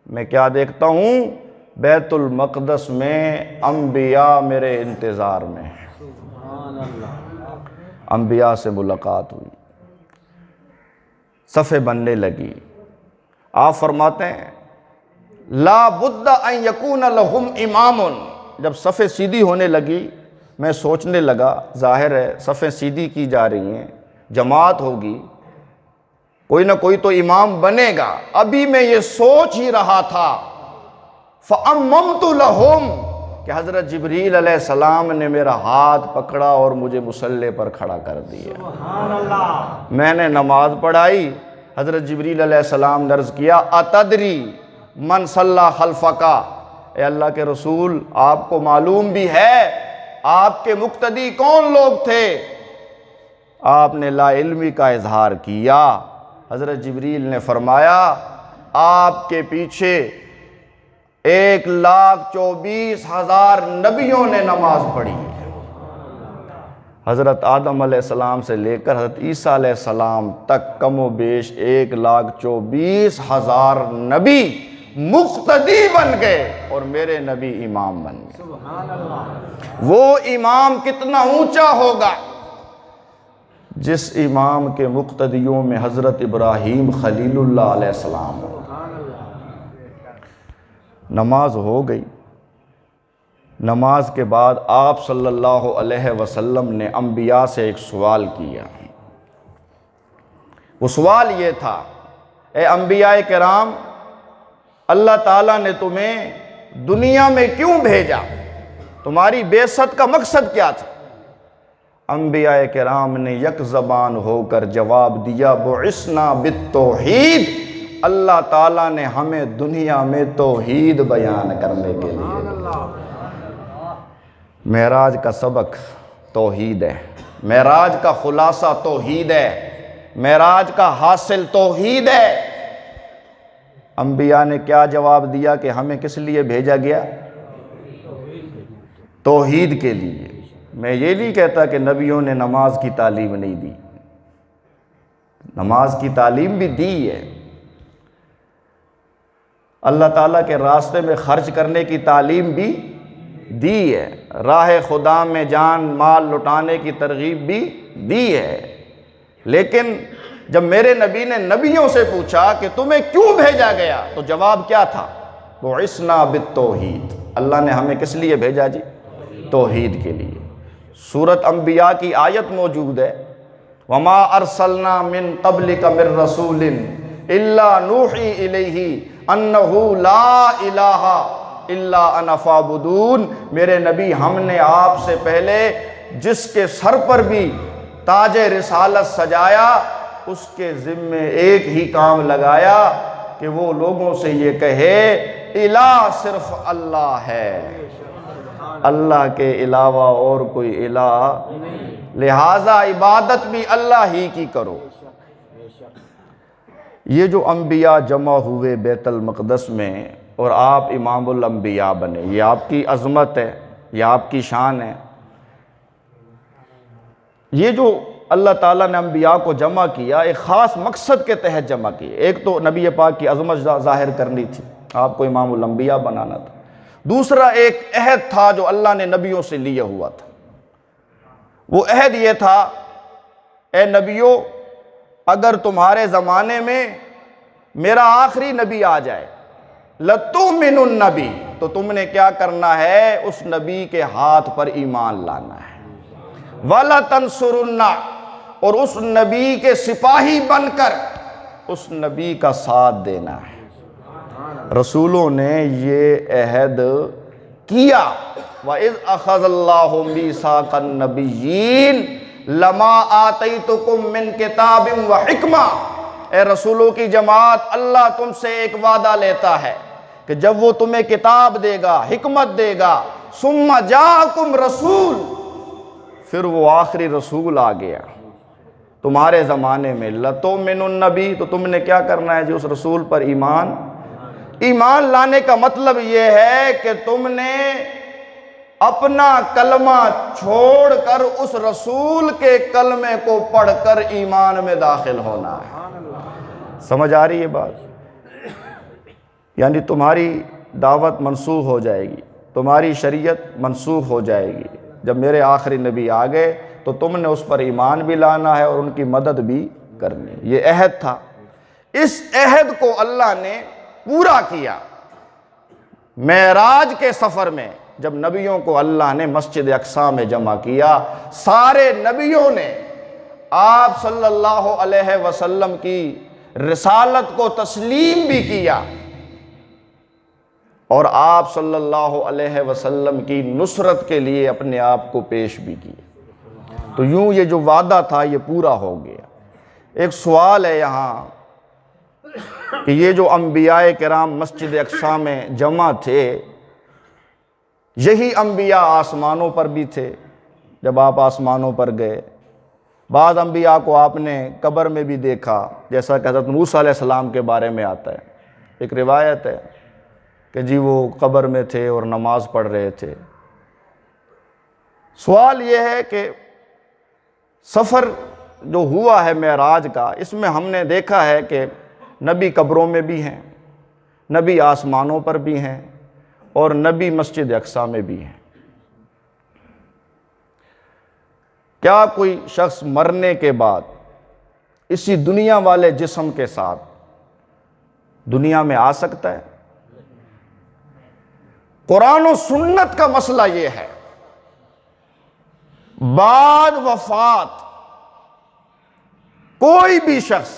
میں کیا دیکھتا ہوں؟ بیت المقدس میں انبیاء میرے انتظار میں ہیں۔ انبیاء سے ملاقات ہوئی، صفیں بننے لگی۔ آپ فرماتے ہیں لا بد ان یکون لہم امام، جب صفیں سیدھی ہونے لگی میں سوچنے لگا ظاہر ہے صفیں سیدھی کی جا رہی ہیں، جماعت ہوگی، کوئی نہ کوئی تو امام بنے گا۔ ابھی میں یہ سوچ ہی رہا تھا فَأَمَّمْتُ لَهُمْ کہ حضرت جبریل علیہ السلام نے میرا ہاتھ پکڑا اور مجھے مصلی پر کھڑا کر دیا۔ سبحان اللہ۔ میں نے نماز پڑھائی، حضرت جبریل علیہ السلام نے عرض کیا اتدری من صلی خلفک، اے اللہ کے رسول آپ کو معلوم بھی ہے آپ کے مقتدی کون لوگ تھے؟ آپ نے لا علمی کا اظہار کیا۔ حضرت جبریل نے فرمایا آپ کے پیچھے 1,24,000 نبیوں نے نماز پڑھی ہے۔ حضرت آدم علیہ السلام سے لے کر حضرت عیسیٰ علیہ السلام تک کم و بیش 1,24,000 نبی مقتدی بن گئے اور میرے نبی امام بن گئے۔ سبحان اللہ۔ وہ امام کتنا اونچا ہوگا جس امام کے مقتدیوں میں حضرت ابراہیم خلیل اللہ علیہ السلام ہو۔ نماز ہو گئی، نماز کے بعد آپ صلی اللہ علیہ وسلم نے انبیاء سے ایک سوال کیا۔ وہ سوال یہ تھا اے انبیاء کرام اللہ تعالیٰ نے تمہیں دنیا میں کیوں بھیجا؟ تمہاری بعثت کا مقصد کیا تھا؟ انبیاء کرام نے یک زبان ہو کر جواب دیا بعثنا بالتوحید، اللہ تعالیٰ نے ہمیں دنیا میں توحید بیان کرنے کے لیے۔ معراج کا سبق توحید ہے، معراج کا خلاصہ توحید ہے، معراج کا حاصل توحید ہے۔ انبیاء نے کیا جواب دیا کہ ہمیں کس لیے بھیجا گیا؟ توحید کے لیے۔ میں یہ نہیں کہتا کہ نبیوں نے نماز کی تعلیم نہیں دی، نماز کی تعلیم بھی دی ہے، اللہ تعالیٰ کے راستے میں خرچ کرنے کی تعلیم بھی دی ہے، راہ خدا میں جان مال لٹانے کی ترغیب بھی دی ہے۔ لیکن جب میرے نبی نے نبیوں سے پوچھا کہ تمہیں کیوں بھیجا گیا تو جواب کیا تھا؟ بعثنا بالتوحید، اللہ نے ہمیں کس لیے بھیجا جی؟ توحید کے لیے۔ سورۃ انبیاء کی آیت موجود ہے وَمَا أَرْسَلْنَا مِن قَبْلِكَ مِن رَّسُولٍ إِلَّا نُوحِي إِلَيْهِ أَنَّهُ لَا إِلَٰهَ إِلَّا أَنَا فَاعْبُدُونِ، میرے نبی ہم نے آپ سے پہلے جس کے سر پر بھی تاج رسالت سجایا اس کے ذمے ایک ہی کام لگایا کہ وہ لوگوں سے یہ کہے الہ صرف اللہ ہے، اللہ کے علاوہ اور کوئی الہ، لہٰذا عبادت بھی اللہ ہی کی کرو۔ یہ جو انبیاء جمع ہوئے بیت المقدس میں اور آپ امام الانبیاء بنے، یہ آپ کی عظمت ہے، یہ آپ کی شان ہے۔ یہ جو اللہ تعالیٰ نے انبیاء کو جمع کیا ایک خاص مقصد کے تحت جمع کیا۔ ایک تو نبی پاک کی عظمت ظاہر کرنی تھی، آپ کو امام الانبیاء بنانا تھا۔ دوسرا ایک عہد تھا جو اللہ نے نبیوں سے لیا ہوا تھا، وہ عہد یہ تھا اے نبیوں اگر تمہارے زمانے میں میرا آخری نبی آ جائے لَتُؤْمِنُنَّ بِهِ، تو تم نے کیا کرنا ہے؟ اس نبی کے ہاتھ پر ایمان لانا ہے، وَلَتَنْصُرُنَّ، اور اس نبی کے سپاہی بن کر اس نبی کا ساتھ دینا ہے۔ رسولوں نے یہ عہد کیا وَإِذْ أَخَذَ اللَّهُ مِيثَاقَ النَّبِيِّينَ لَمَا آتَيْتُكُم مِّن كِتَابٍ وَحِکْمَةٍ، اے رسولوں کی جماعت اللہ تم سے ایک وعدہ لیتا ہے کہ جب وہ تمہیں کتاب دے گا، حکمت دے گا، ثُمَّ جَاءَكُمْ رَسُولٌ، پھر وہ آخری رسول آ گیا تمہارے زمانے میں لَتُؤْمِنُنَّ بِهِ، تو تم نے کیا کرنا ہے جی؟ اس رسول پر ایمان لانے کا مطلب یہ ہے کہ تم نے اپنا کلمہ چھوڑ کر اس رسول کے کلمے کو پڑھ کر ایمان میں داخل ہونا ہے۔ سمجھ آ رہی ہے بات؟ یعنی تمہاری دعوت منسوخ ہو جائے گی، تمہاری شریعت منسوخ ہو جائے گی جب میرے آخری نبی آ گئے، تو تم نے اس پر ایمان بھی لانا ہے اور ان کی مدد بھی کرنی ہے۔ یہ عہد تھا، اس عہد کو اللہ نے پورا کیا۔ معراج کے سفر میں جب نبیوں کو اللہ نے مسجد اقصی میں جمع کیا، سارے نبیوں نے آپ صلی اللہ علیہ وسلم کی رسالت کو تسلیم بھی کیا اور آپ صلی اللہ علیہ وسلم کی نصرت کے لیے اپنے آپ کو پیش بھی کیا۔ تو یوں یہ جو وعدہ تھا یہ پورا ہو گیا۔ ایک سوال ہے یہاں کہ یہ جو انبیاء کرام مسجد اقصی میں جمع تھے، یہی انبیاء آسمانوں پر بھی تھے جب آپ آسمانوں پر گئے؟ بعض انبیاء کو آپ نے قبر میں بھی دیکھا، جیسا کہ حضرت موسیٰ علیہ السلام کے بارے میں آتا ہے، ایک روایت ہے کہ جی وہ قبر میں تھے اور نماز پڑھ رہے تھے۔ سوال یہ ہے کہ سفر جو ہوا ہے معراج کا، اس میں ہم نے دیکھا ہے کہ نبی قبروں میں بھی ہیں، نبی آسمانوں پر بھی ہیں اور نبی مسجد اقصی میں بھی ہیں۔ کیا کوئی شخص مرنے کے بعد اسی دنیا والے جسم کے ساتھ دنیا میں آ سکتا ہے؟ قرآن و سنت کا مسئلہ یہ ہے، بعد وفات کوئی بھی شخص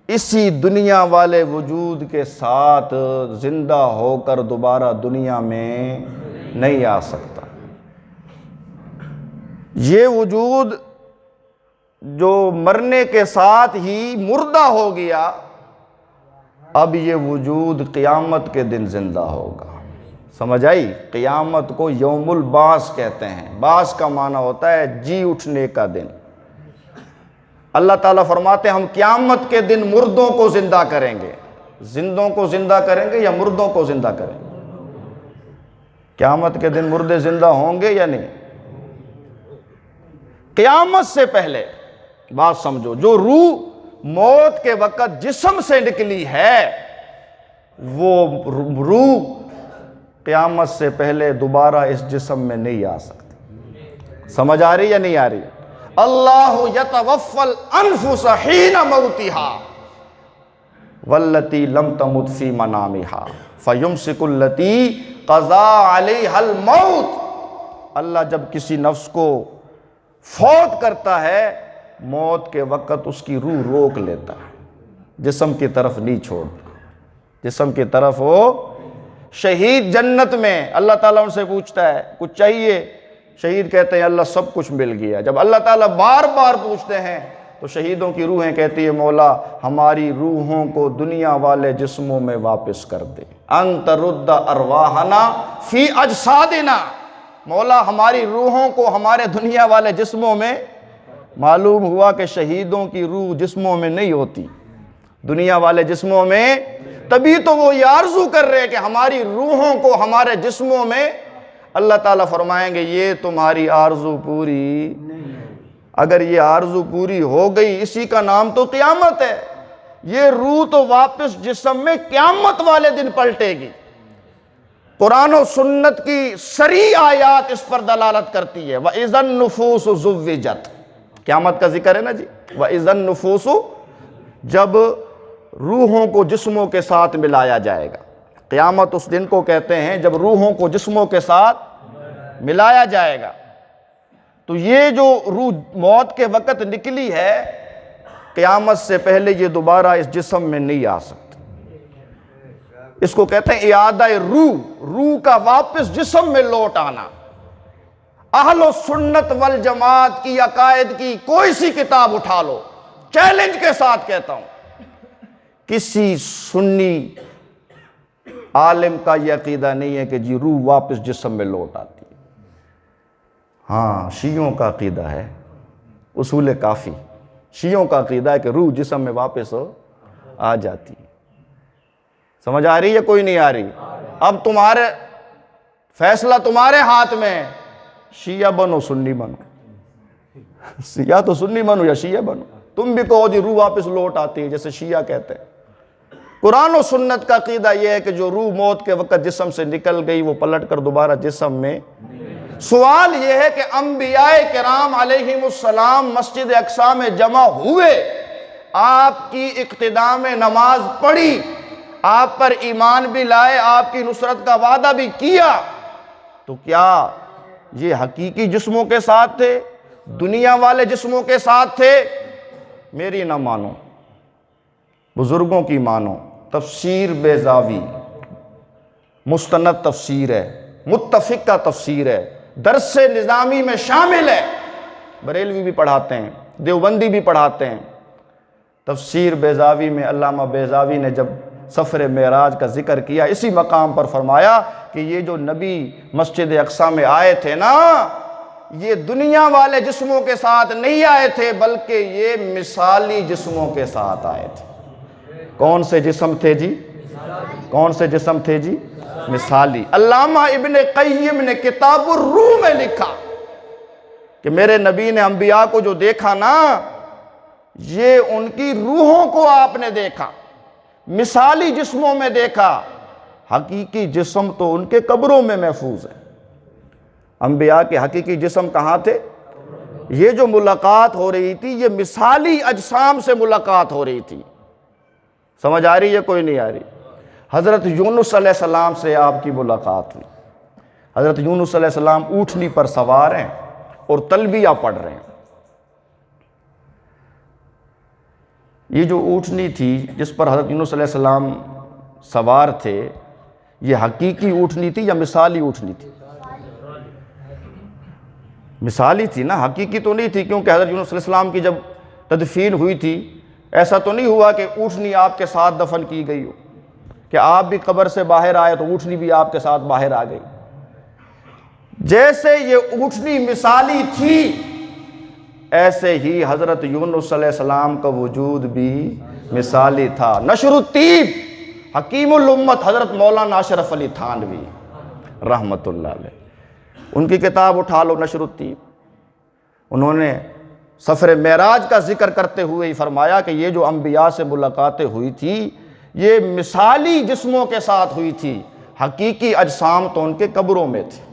اسی دنیا والے وجود کے ساتھ زندہ ہو کر دوبارہ دنیا میں نہیں آ سکتا۔ یہ وجود جو مرنے کے ساتھ ہی مردہ ہو گیا، اب یہ وجود قیامت کے دن زندہ ہوگا۔ سمجھ آئی؟ قیامت کو یوم البعث کہتے ہیں۔ بعث کا معنی ہوتا ہے جی اٹھنے کا دن۔ اللہ تعالیٰ فرماتے ہیں ہم قیامت کے دن مردوں کو زندہ کریں گے۔ زندوں کو زندہ کریں گے یا مردوں کو زندہ کریں گے؟ قیامت کے دن مردے زندہ ہوں گے یا نہیں؟ قیامت سے پہلے بات سمجھو، جو روح موت کے وقت جسم سے نکلی ہے، وہ روح قیامت سے پہلے دوبارہ اس جسم میں نہیں آ سکتی۔ سمجھ آ رہی یا نہیں آ رہی؟ اللہ یتوفی الانفس حین موتہا واللتی لم تمت فی منامہا فیمسک التی قضا علیہا الموت۔ اللہ جب کسی نفس کو فوت کرتا ہے، موت کے وقت اس کی روح روک لیتا ہے، جسم کی طرف نہیں چھوڑتا، جسم کی طرف وہ شہید جنت میں اللہ تعالیٰ ان سے پوچھتا ہے کچھ چاہیے؟ شہید کہتے ہیں اللہ سب کچھ مل گیا۔ جب اللہ تعالیٰ بار بار پوچھتے ہیں تو شہیدوں کی روحیں کہتی ہے مولا ہماری روحوں کو دنیا والے جسموں میں واپس کر دے، انت رد ارواحنا فی اجسادنا، مولا ہماری روحوں کو ہمارے دنیا والے جسموں میں۔ معلوم ہوا کہ شہیدوں کی روح جسموں میں نہیں ہوتی، دنیا والے جسموں میں، تبھی تو وہ یہ آرزو کر رہے کہ ہماری روحوں کو ہمارے جسموں میں۔ اللہ تعالیٰ فرمائیں گے یہ تمہاری آرزو پوری، اگر یہ آرزو پوری ہو گئی اسی کا نام تو قیامت ہے۔ یہ روح تو واپس جسم میں قیامت والے دن پلٹے گی۔ قرآن و سنت کی صریح آیات اس پر دلالت کرتی ہے۔ وَإِذَا النُّفُوسُ زُوِّجَتْ، قیامت کا ذکر ہے نا جی۔ وَإِذَا النُّفُوسُ، جب روحوں کو جسموں کے ساتھ ملایا جائے گا۔ قیامت اس دن کو کہتے ہیں جب روحوں کو جسموں کے ساتھ ملایا جائے گا۔ تو یہ جو روح موت کے وقت نکلی ہے، قیامت سے پہلے یہ دوبارہ اس جسم میں نہیں آ سکتی۔ اس کو کہتے ہیں اعادہ روح، روح کا واپس جسم میں لوٹ آنا۔ اہل و سنت والجماعت کی عقائد کی کوئی سی کتاب اٹھا لو، چیلنج کے ساتھ کہتا ہوں، کسی سنی عالم کا یہ عقیدہ نہیں ہے کہ جی روح واپس جسم میں لوٹ آتی ہے۔ ہاں شیعوں کا عقیدہ ہے، اصول کافی، شیعوں کا عقیدہ ہے کہ روح جسم میں واپس آ جاتی ہے۔ سمجھ آ رہی ہے کوئی نہیں آ رہی؟ اب تمہارے فیصلہ تمہارے ہاتھ میں، شیعہ بنو سنی بنو، یا تو سنی بنو یا شیعہ بنو۔ تم بھی کہو جی روح واپس لوٹ آتی ہے جیسے شیعہ کہتے ہیں۔ قرآن و سنت کا عقیدہ یہ ہے کہ جو روح موت کے وقت جسم سے نکل گئی وہ پلٹ کر دوبارہ جسم میں۔ سوال یہ ہے کہ انبیاء کرام علیہم السلام مسجد اقصی میں جمع ہوئے، آپ کی اقتداء میں نماز پڑھی، آپ پر ایمان بھی لائے، آپ کی نصرت کا وعدہ بھی کیا، تو کیا یہ حقیقی جسموں کے ساتھ تھے، دنیا والے جسموں کے ساتھ تھے؟ میری نہ مانو، بزرگوں کی مانو۔ تفسیر بیضاوی مستند تفسیر ہے، متفقہ تفسیر ہے، درس نظامی میں شامل ہے، بریلوی بھی پڑھاتے ہیں، دیوبندی بھی پڑھاتے ہیں۔ تفسیر بیضاوی میں علامہ بیضاوی نے جب سفر معراج کا ذکر کیا، اسی مقام پر فرمایا کہ یہ جو نبی مسجد اقصیٰ میں آئے تھے نا، یہ دنیا والے جسموں کے ساتھ نہیں آئے تھے، بلکہ یہ مثالی جسموں کے ساتھ آئے تھے۔ کون سے جسم تھے جی؟ کون سے جسم تھے جی؟ مثالی۔ علامہ ابن قیم نے کتاب الروح میں لکھا کہ میرے نبی نے انبیاء کو جو دیکھا نا، یہ ان کی روحوں کو آپ نے دیکھا، مثالی جسموں میں دیکھا، حقیقی جسم تو ان کے قبروں میں محفوظ ہے۔ انبیاء کے حقیقی جسم کہاں تھے؟ یہ جو ملاقات ہو رہی تھی، یہ مثالی اجسام سے ملاقات ہو رہی تھی۔ سمجھ آ رہی ہے کوئی نہیں آ رہی؟ حضرت یونس علیہ السلام سے آپ کی ملاقات ہوئی۔ حضرت یونس علیہ السلام اونٹنی پر سوار ہیں اور تلبیہ پڑھ رہے ہیں۔ یہ جو اونٹنی تھی جس پر حضرت یونس علیہ السلام سوار تھے، یہ حقیقی اونٹنی تھی یا مثالی اونٹنی تھی؟ مثالی تھی نا، حقیقی تو نہیں تھی، کیونکہ حضرت یونس علیہ السلام کی جب تدفین ہوئی تھی، ایسا تو نہیں ہوا کہ اونٹنی آپ کے ساتھ دفن کی گئی ہو، کہ آپ بھی قبر سے باہر آئے تو اونٹنی بھی آپ کے ساتھ باہر آ گئی۔ جیسے یہ اونٹنی مثالی تھی، ایسے ہی حضرت یونس علیہ السلام کا وجود بھی مثالی تھا۔ نشر الطیب حکیم الامت حضرت مولانا اشرف علی تھانوی رحمت اللہ علیہ، ان کی کتاب اٹھا لو نشر الطیب۔ انہوں نے سفر معراج کا ذکر کرتے ہوئے ہی فرمایا کہ یہ جو انبیاء سے ملاقاتیں ہوئی تھی، یہ مثالی جسموں کے ساتھ ہوئی تھی، حقیقی اجسام تو ان کے قبروں میں تھے۔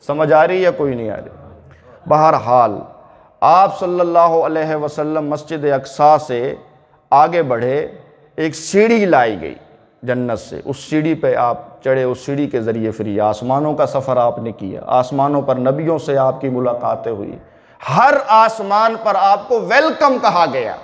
سمجھ آ رہی ہے کوئی نہیں آ رہی؟ بہرحال آپ صلی اللہ علیہ وسلم مسجد اقصیٰ سے آگے بڑھے، ایک سیڑھی لائی گئی جنت سے، اس سیڑھی پہ آپ چڑھے، اس سیڑھی کے ذریعے پھر یہ آسمانوں کا سفر آپ نے کیا، آسمانوں پر نبیوں سے آپ کی ملاقاتیں ہوئی، ہر آسمان پر آپ کو ویلکم کہا گیا،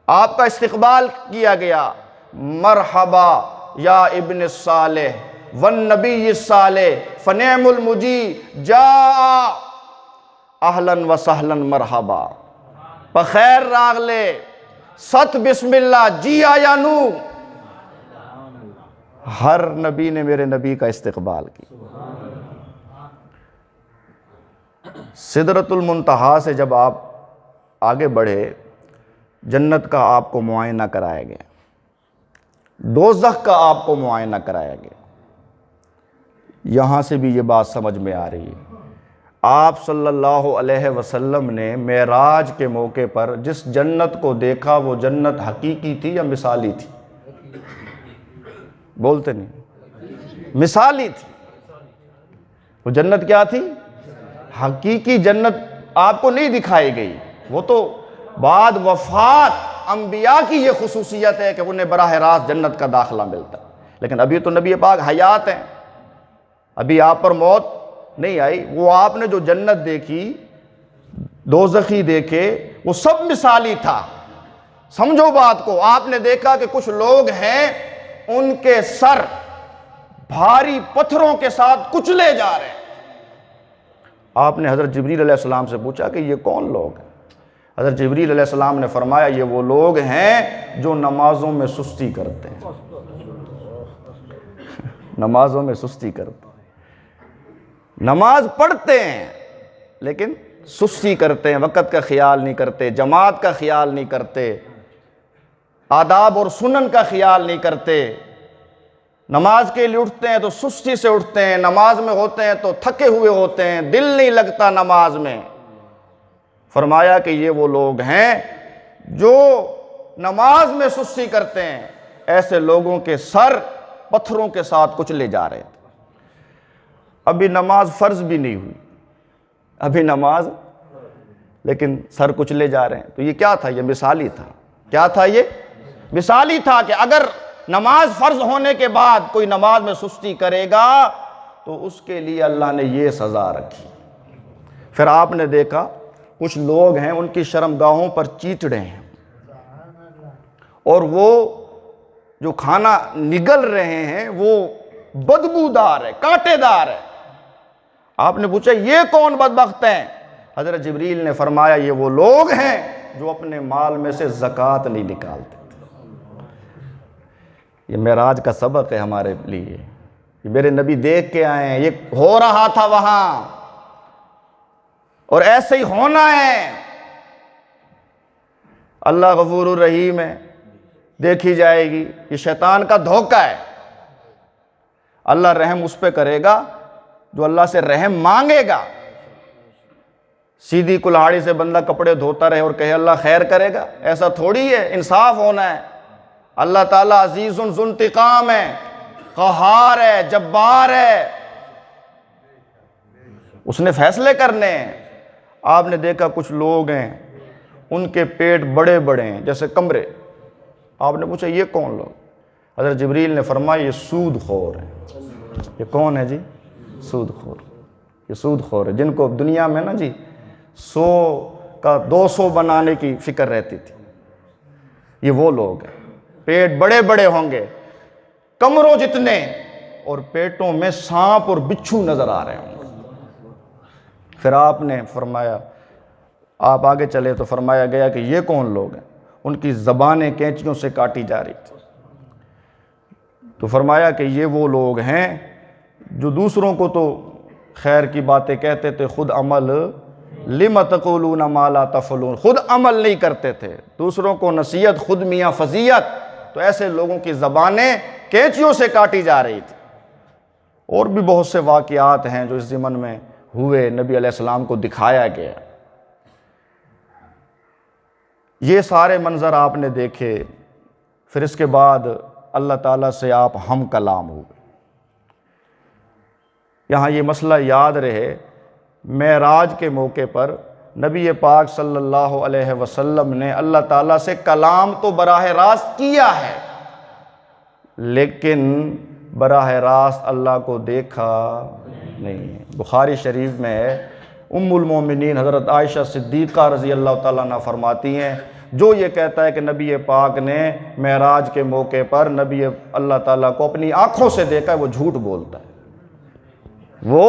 آپ کا استقبال کیا گیا۔ مرحبا یا ابن الصالح والنبی الصالح فنعم المجی جاء اہلاً و سہلاً مرحبا، بخیر راغلے، ست بسم اللہ، جی آیا نو۔ ہر نبی نے میرے نبی کا استقبال کیا۔ سدرۃ المنتہا سے جب آپ آگے بڑھے، جنت کا آپ کو معائنہ کرایا گیا، دوزخ کا آپ کو معائنہ کرایا گیا۔ یہاں سے بھی یہ بات سمجھ میں آ رہی ہے، آپ صلی اللہ علیہ وسلم نے معراج کے موقع پر جس جنت کو دیکھا، وہ جنت حقیقی تھی یا مثالی تھی؟ بولتے نہیں، مثالی تھی۔ وہ جنت کیا تھی؟ حقیقی جنت آپ کو نہیں دکھائی گئی، وہ تو بعد وفات انبیاء کی یہ خصوصیت ہے کہ انہیں براہ راست جنت کا داخلہ ملتا ہے، لیکن ابھی تو نبی پاک حیات ہیں، ابھی آپ پر موت نہیں آئی۔ وہ آپ نے جو جنت دیکھی، دوزخی دیکھے، وہ سب مثالی تھا۔ سمجھو بات کو، آپ نے دیکھا کہ کچھ لوگ ہیں، ان کے سر بھاری پتھروں کے ساتھ کچلے جا رہے ہیں۔ آپ نے حضرت جبریل علیہ السلام سے پوچھا کہ یہ کون لوگ ہیں؟ حضرت جبریل علیہ السلام نے فرمایا یہ وہ لوگ ہیں جو نمازوں میں سستی کرتے ہیں، نمازوں میں سستی کرتے ہیں، نماز پڑھتے ہیں لیکن سستی کرتے ہیں، وقت کا خیال نہیں کرتے، جماعت کا خیال نہیں کرتے، آداب اور سنن کا خیال نہیں کرتے، نماز کے لیے اٹھتے ہیں تو سستی سے اٹھتے ہیں، نماز میں ہوتے ہیں تو تھکے ہوئے ہوتے ہیں، دل نہیں لگتا نماز میں۔ فرمایا کہ یہ وہ لوگ ہیں جو نماز میں سستی کرتے ہیں، ایسے لوگوں کے سر پتھروں کے ساتھ کچلے جا رہے تھے۔ ابھی نماز فرض بھی نہیں ہوئی، ابھی نماز، لیکن سر کچلے جا رہے ہیں۔ تو یہ کیا تھا؟ یہ مثالی تھا۔ کیا تھا؟ یہ مثالی تھا کہ اگر نماز فرض ہونے کے بعد کوئی نماز میں سستی کرے گا تو اس کے لیے اللہ نے یہ سزا رکھی۔ پھر آپ نے دیکھا کچھ لوگ ہیں ان کی شرمگاہوں پر چیچڑے ہیں، اور وہ جو کھانا نگل رہے ہیں وہ بدبودار ہے، کانٹے دار ہے۔ آپ نے پوچھا یہ کون بدبخت ہیں؟ حضرت جبریل نے فرمایا یہ وہ لوگ ہیں جو اپنے مال میں سے زکوٰۃ نہیں نکالتے۔ یہ معراج کا سبق ہے ہمارے لیے، یہ میرے نبی دیکھ کے آئے ہیں، یہ ہو رہا تھا وہاں اور ایسے ہی ہونا ہے۔ اللہ غفور الرحیم ہے، دیکھی جائے گی، یہ شیطان کا دھوکہ ہے۔ اللہ رحم اس پہ کرے گا جو اللہ سے رحم مانگے گا۔ سیدھی کلہاڑی سے بندہ کپڑے دھوتا رہے اور کہے اللہ خیر کرے گا، ایسا تھوڑی ہے، انصاف ہونا ہے۔ اللہ تعالیٰ عزیز ذو انتقام ہے، قہار ہے، جبار ہے، اس نے فیصلے کرنے ہیں۔ آپ نے دیکھا کچھ لوگ ہیں ان کے پیٹ بڑے بڑے ہیں جیسے کمرے۔ آپ نے پوچھا یہ کون لوگ؟ حضرت جبریل نے فرمایا یہ سود خور ہیں۔ یہ کون ہے جی؟ سود خور۔ یہ سود خور ہے جن کو دنیا میں نا جی 100 کا 200 بنانے کی فکر رہتی تھی، یہ وہ لوگ ہیں۔ پیٹ بڑے بڑے ہوں گے، کمروں جتنے، اور پیٹوں میں سانپ اور بچھو نظر آ رہے ہوں گے۔ پھر آپ نے فرمایا، آپ آگے چلے تو فرمایا گیا کہ یہ کون لوگ ہیں؟ ان کی زبانیں کینچیوں سے کاٹی جا رہی تھی۔ تو فرمایا کہ یہ وہ لوگ ہیں جو دوسروں کو تو خیر کی باتیں کہتے تھے، خود عمل لم تقولون ما لا تفعلون، خود عمل نہیں کرتے تھے، دوسروں کو نصیحت، خود میاں فضیحت۔ تو ایسے لوگوں کی زبانیں کینچیوں سے کاٹی جا رہی تھی۔ اور بھی بہت سے واقعات ہیں جو اس زمن میں ہوئے، نبی علیہ السلام کو دکھایا گیا۔ یہ سارے منظر آپ نے دیکھے۔ پھر اس کے بعد اللہ تعالیٰ سے آپ ہم کلام ہوئے۔ یہاں یہ مسئلہ یاد رہے، معراج کے موقع پر نبی پاک صلی اللہ علیہ وسلم نے اللہ تعالیٰ سے کلام تو براہ راست کیا ہے، لیکن براہ راست اللہ کو دیکھا نہیں ہے۔ بخاری شریف میں ہے، ام المومنین حضرت عائشہ صدیقہ رضی اللہ تعالیٰ عنہ فرماتی ہیں جو یہ کہتا ہے کہ نبی پاک نے معراج کے موقع پر نبی اللہ تعالیٰ کو اپنی آنکھوں سے دیکھا ہے، وہ جھوٹ بولتا ہے، وہ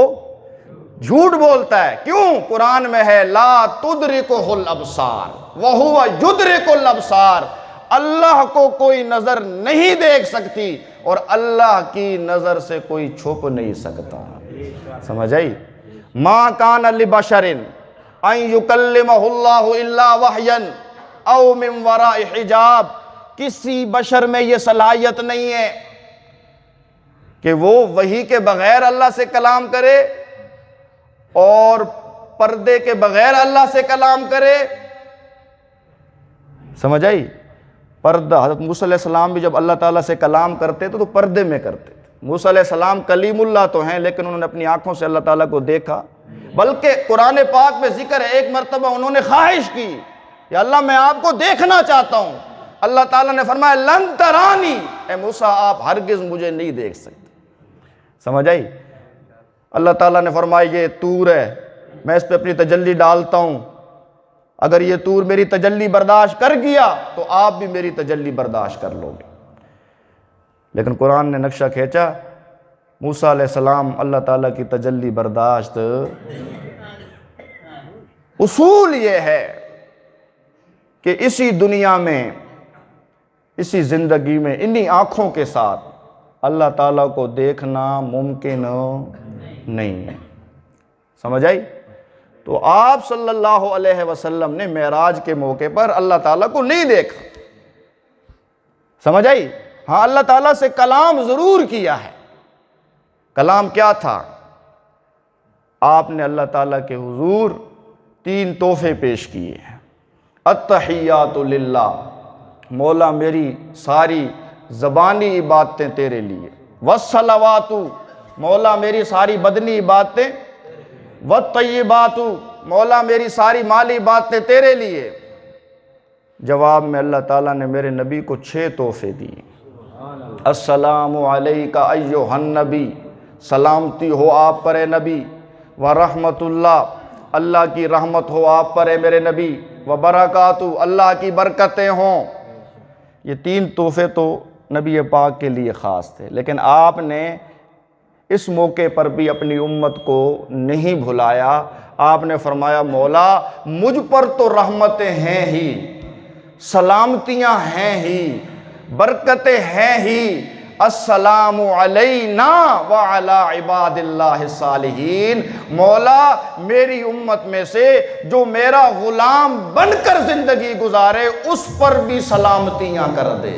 جھوٹ بولتا ہے۔ کیوں؟ قرآن میں ہے لا تدرکہ الابصار وہو یدرک الابصار، اللہ کو کوئی نظر نہیں دیکھ سکتی اور اللہ کی نظر سے کوئی چھپ نہیں سکتا۔ سمجھ آئی؟ ما کان لبشر ان یکلمہ اللہ الا وحیا او من وراء حجاب، کسی بشر میں یہ صلاحیت نہیں ہے کہ وہ وحی کے بغیر اللہ سے کلام کرے اور پردے کے بغیر اللہ سے کلام کرے۔ سمجھ آئی؟ پردہ، حضرت موسیٰ علیہ السلام بھی جب اللہ تعالیٰ سے کلام کرتے تھے تو پردے میں کرتے تھے۔ موسیٰ علیہ السلام کلیم اللہ تو ہیں لیکن انہوں نے اپنی آنکھوں سے اللہ تعالیٰ کو دیکھا، بلکہ قرآن پاک میں ذکر ہے ایک مرتبہ انہوں نے خواہش کی یا اللہ میں آپ کو دیکھنا چاہتا ہوں۔ اللہ تعالیٰ نے فرمایا لن ترانی، اے موسیٰ آپ ہرگز مجھے نہیں دیکھ سکتے۔ سمجھ آئی؟ اللہ تعالیٰ نے فرمایا یہ طور ہے، میں اس پہ اپنی تجلی ڈالتا ہوں، اگر یہ طور میری تجلی برداشت کر گیا تو آپ بھی میری تجلی برداشت کر لو گے۔ لیکن قرآن نے نقشہ کھینچا، موسیٰ علیہ السلام اللہ تعالیٰ کی تجلی برداشت۔ اصول یہ ہے کہ اسی دنیا میں، اسی زندگی میں، انہی آنکھوں کے ساتھ اللہ تعالیٰ کو دیکھنا ممکن نہیں ہے۔ سمجھ آئی؟ تو آپ صلی اللہ علیہ وسلم نے معراج کے موقع پر اللہ تعالیٰ کو نہیں دیکھا۔ سمجھ آئی؟ ہاں اللہ تعالیٰ سے کلام ضرور کیا ہے۔ کلام کیا تھا؟ آپ نے اللہ تعالیٰ کے حضور 3 تحفے پیش کیے ہیں۔ التحیات للہ، مولا میری ساری زبانی عبادتیں تیرے لیے، والصلوات، مولا میری ساری بدنی عبادتیں، والطیبات، مولا میری ساری مالی عبادتیں تیرے لیے۔ جواب میں اللہ تعالیٰ نے میرے نبی کو 6 تحفے دیے۔ السلام علیکہ ایھا النبی، سلامتی ہو آپ پر اے نبی، ورحمت اللہ، اللہ کی رحمت ہو آپ پر اے میرے نبی، وبرکاتہ، اللہ کی برکتیں ہوں۔ یہ 3 تحفے تو نبی پاک کے لیے خاص تھے، لیکن آپ نے اس موقع پر بھی اپنی امت کو نہیں بھلایا۔ آپ نے فرمایا مولا مجھ پر تو رحمتیں ہیں ہی، سلامتیاں ہیں ہی، برکتیں ہیں ہی، السلام علینا وعلی عباد اللہ الصالحین۔ مولا میری امت میں سے جو میرا غلام بن کر زندگی گزارے اس پر بھی سلامتیاں کر دے۔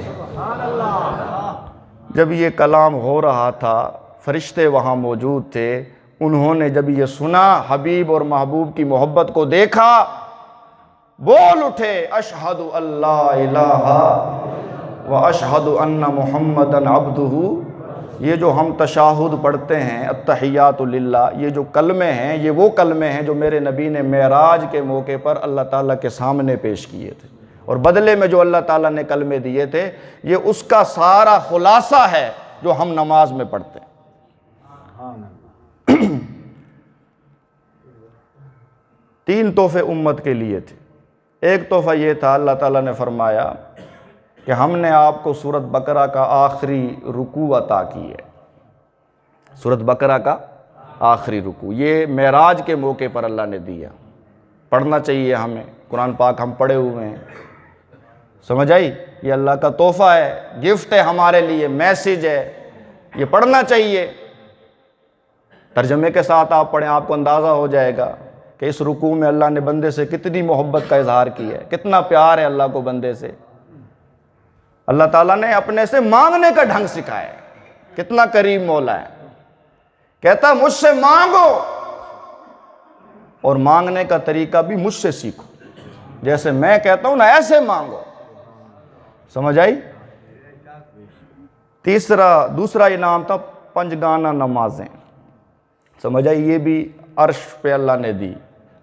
جب یہ کلام ہو رہا تھا فرشتے وہاں موجود تھے، انہوں نے جب یہ سنا، حبیب اور محبوب کی محبت کو دیکھا، بول اٹھے اشہد اللہ الہ واشہد ان محمدً عبدہ۔ یہ جو ہم تشہد پڑھتے ہیں التحیات للہ، یہ جو کلمے ہیں یہ وہ کلمے ہیں جو میرے نبی نے معراج کے موقع پر اللہ تعالیٰ کے سامنے پیش کیے تھے، اور بدلے میں جو اللہ تعالیٰ نے کلمے دیے تھے یہ اس کا سارا خلاصہ ہے جو ہم نماز میں پڑھتے ہیں۔ 3 تحفے امت کے لیے تھے۔ ایک تحفہ یہ تھا، اللہ تعالیٰ نے فرمایا کہ ہم نے آپ کو سورۃ بقرہ کا آخری رکوع عطا کی ہے۔ سورۃ بقرہ کا آخری رکوع یہ معراج کے موقع پر اللہ نے دیا، پڑھنا چاہیے ہمیں، قرآن پاک ہم پڑھے ہوئے ہیں، سمجھ آئی؟ یہ اللہ کا تحفہ ہے، گفٹ ہے ہمارے لیے، میسیج ہے، یہ پڑھنا چاہیے۔ ترجمے کے ساتھ آپ پڑھیں، آپ کو اندازہ ہو جائے گا کہ اس رکوع میں اللہ نے بندے سے کتنی محبت کا اظہار کیا ہے، کتنا پیار ہے اللہ کو بندے سے۔ اللہ تعالیٰ نے اپنے سے مانگنے کا ڈھنگ سکھایا ہے، کتنا کریم مولا ہے، کہتا مجھ سے مانگو اور مانگنے کا طریقہ بھی مجھ سے سیکھو، جیسے میں کہتا ہوں نا ایسے مانگو، سمجھ آئی؟ دوسرا انعام تھا 5 گانا نمازیں، سمجھ آئی؟ یہ بھی عرش پہ اللہ نے دی۔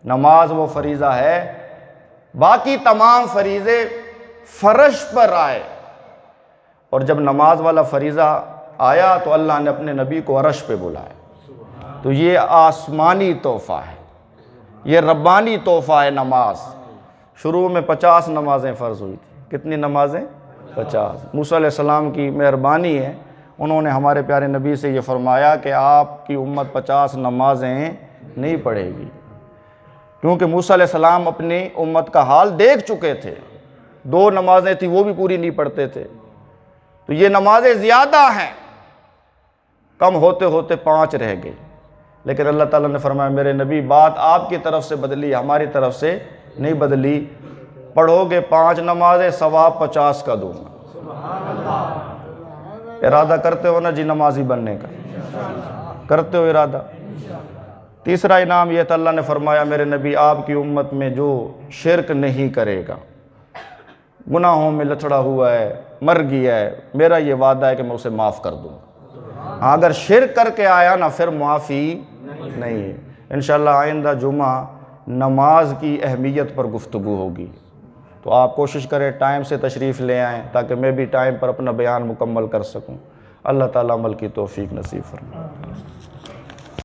نماز وہ فریضہ ہے، باقی تمام فریضے فرش پر آئے، اور جب نماز والا فریضہ آیا تو اللہ نے اپنے نبی کو عرش پہ بلایا۔ تو یہ آسمانی تحفہ ہے، یہ ربانی تحفہ ہے نماز۔ شروع میں 50 نمازیں فرض ہوئی تھی، کتنی نمازیں؟ 50۔ موسیٰ علیہ السلام کی مہربانی ہے، انہوں نے ہمارے پیارے نبی سے یہ فرمایا کہ آپ کی امت 50 نمازیں نہیں پڑھے گی، کیونکہ موسیٰ علیہ السلام اپنی امت کا حال دیکھ چکے تھے، 2 نمازیں تھیں وہ بھی پوری نہیں پڑھتے تھے، تو یہ نمازیں زیادہ ہیں، کم ہوتے ہوتے 5 رہ گئی، لیکن اللہ تعالیٰ نے فرمایا میرے نبی بات آپ کی طرف سے بدلی، ہماری طرف سے نہیں بدلی، پڑھو گے 5 نمازیں ثواب 50 کا دوں گا۔ ارادہ کرتے ہو نا جی نمازی بننے کا؟ کرتے ہو ارادہ؟ تیسرا انعام یہ تھا، اللہ نے فرمایا میرے نبی آپ کی امت میں جو شرک نہیں کرے گا، گناہوں میں لتھڑا ہوا ہے، مر گیا ہے، میرا یہ وعدہ ہے کہ میں اسے معاف کر دوں گا۔ ہاں اگر شرک کر کے آیا نا پھر معافی نہیں ہے۔ انشاءاللہ آئندہ جمعہ نماز کی اہمیت پر گفتگو ہوگی، تو آپ کوشش کریں ٹائم سے تشریف لے آئیں تاکہ میں بھی ٹائم پر اپنا بیان مکمل کر سکوں۔ اللہ تعالیٰ عمل کی توفیق نصیب فرمائے۔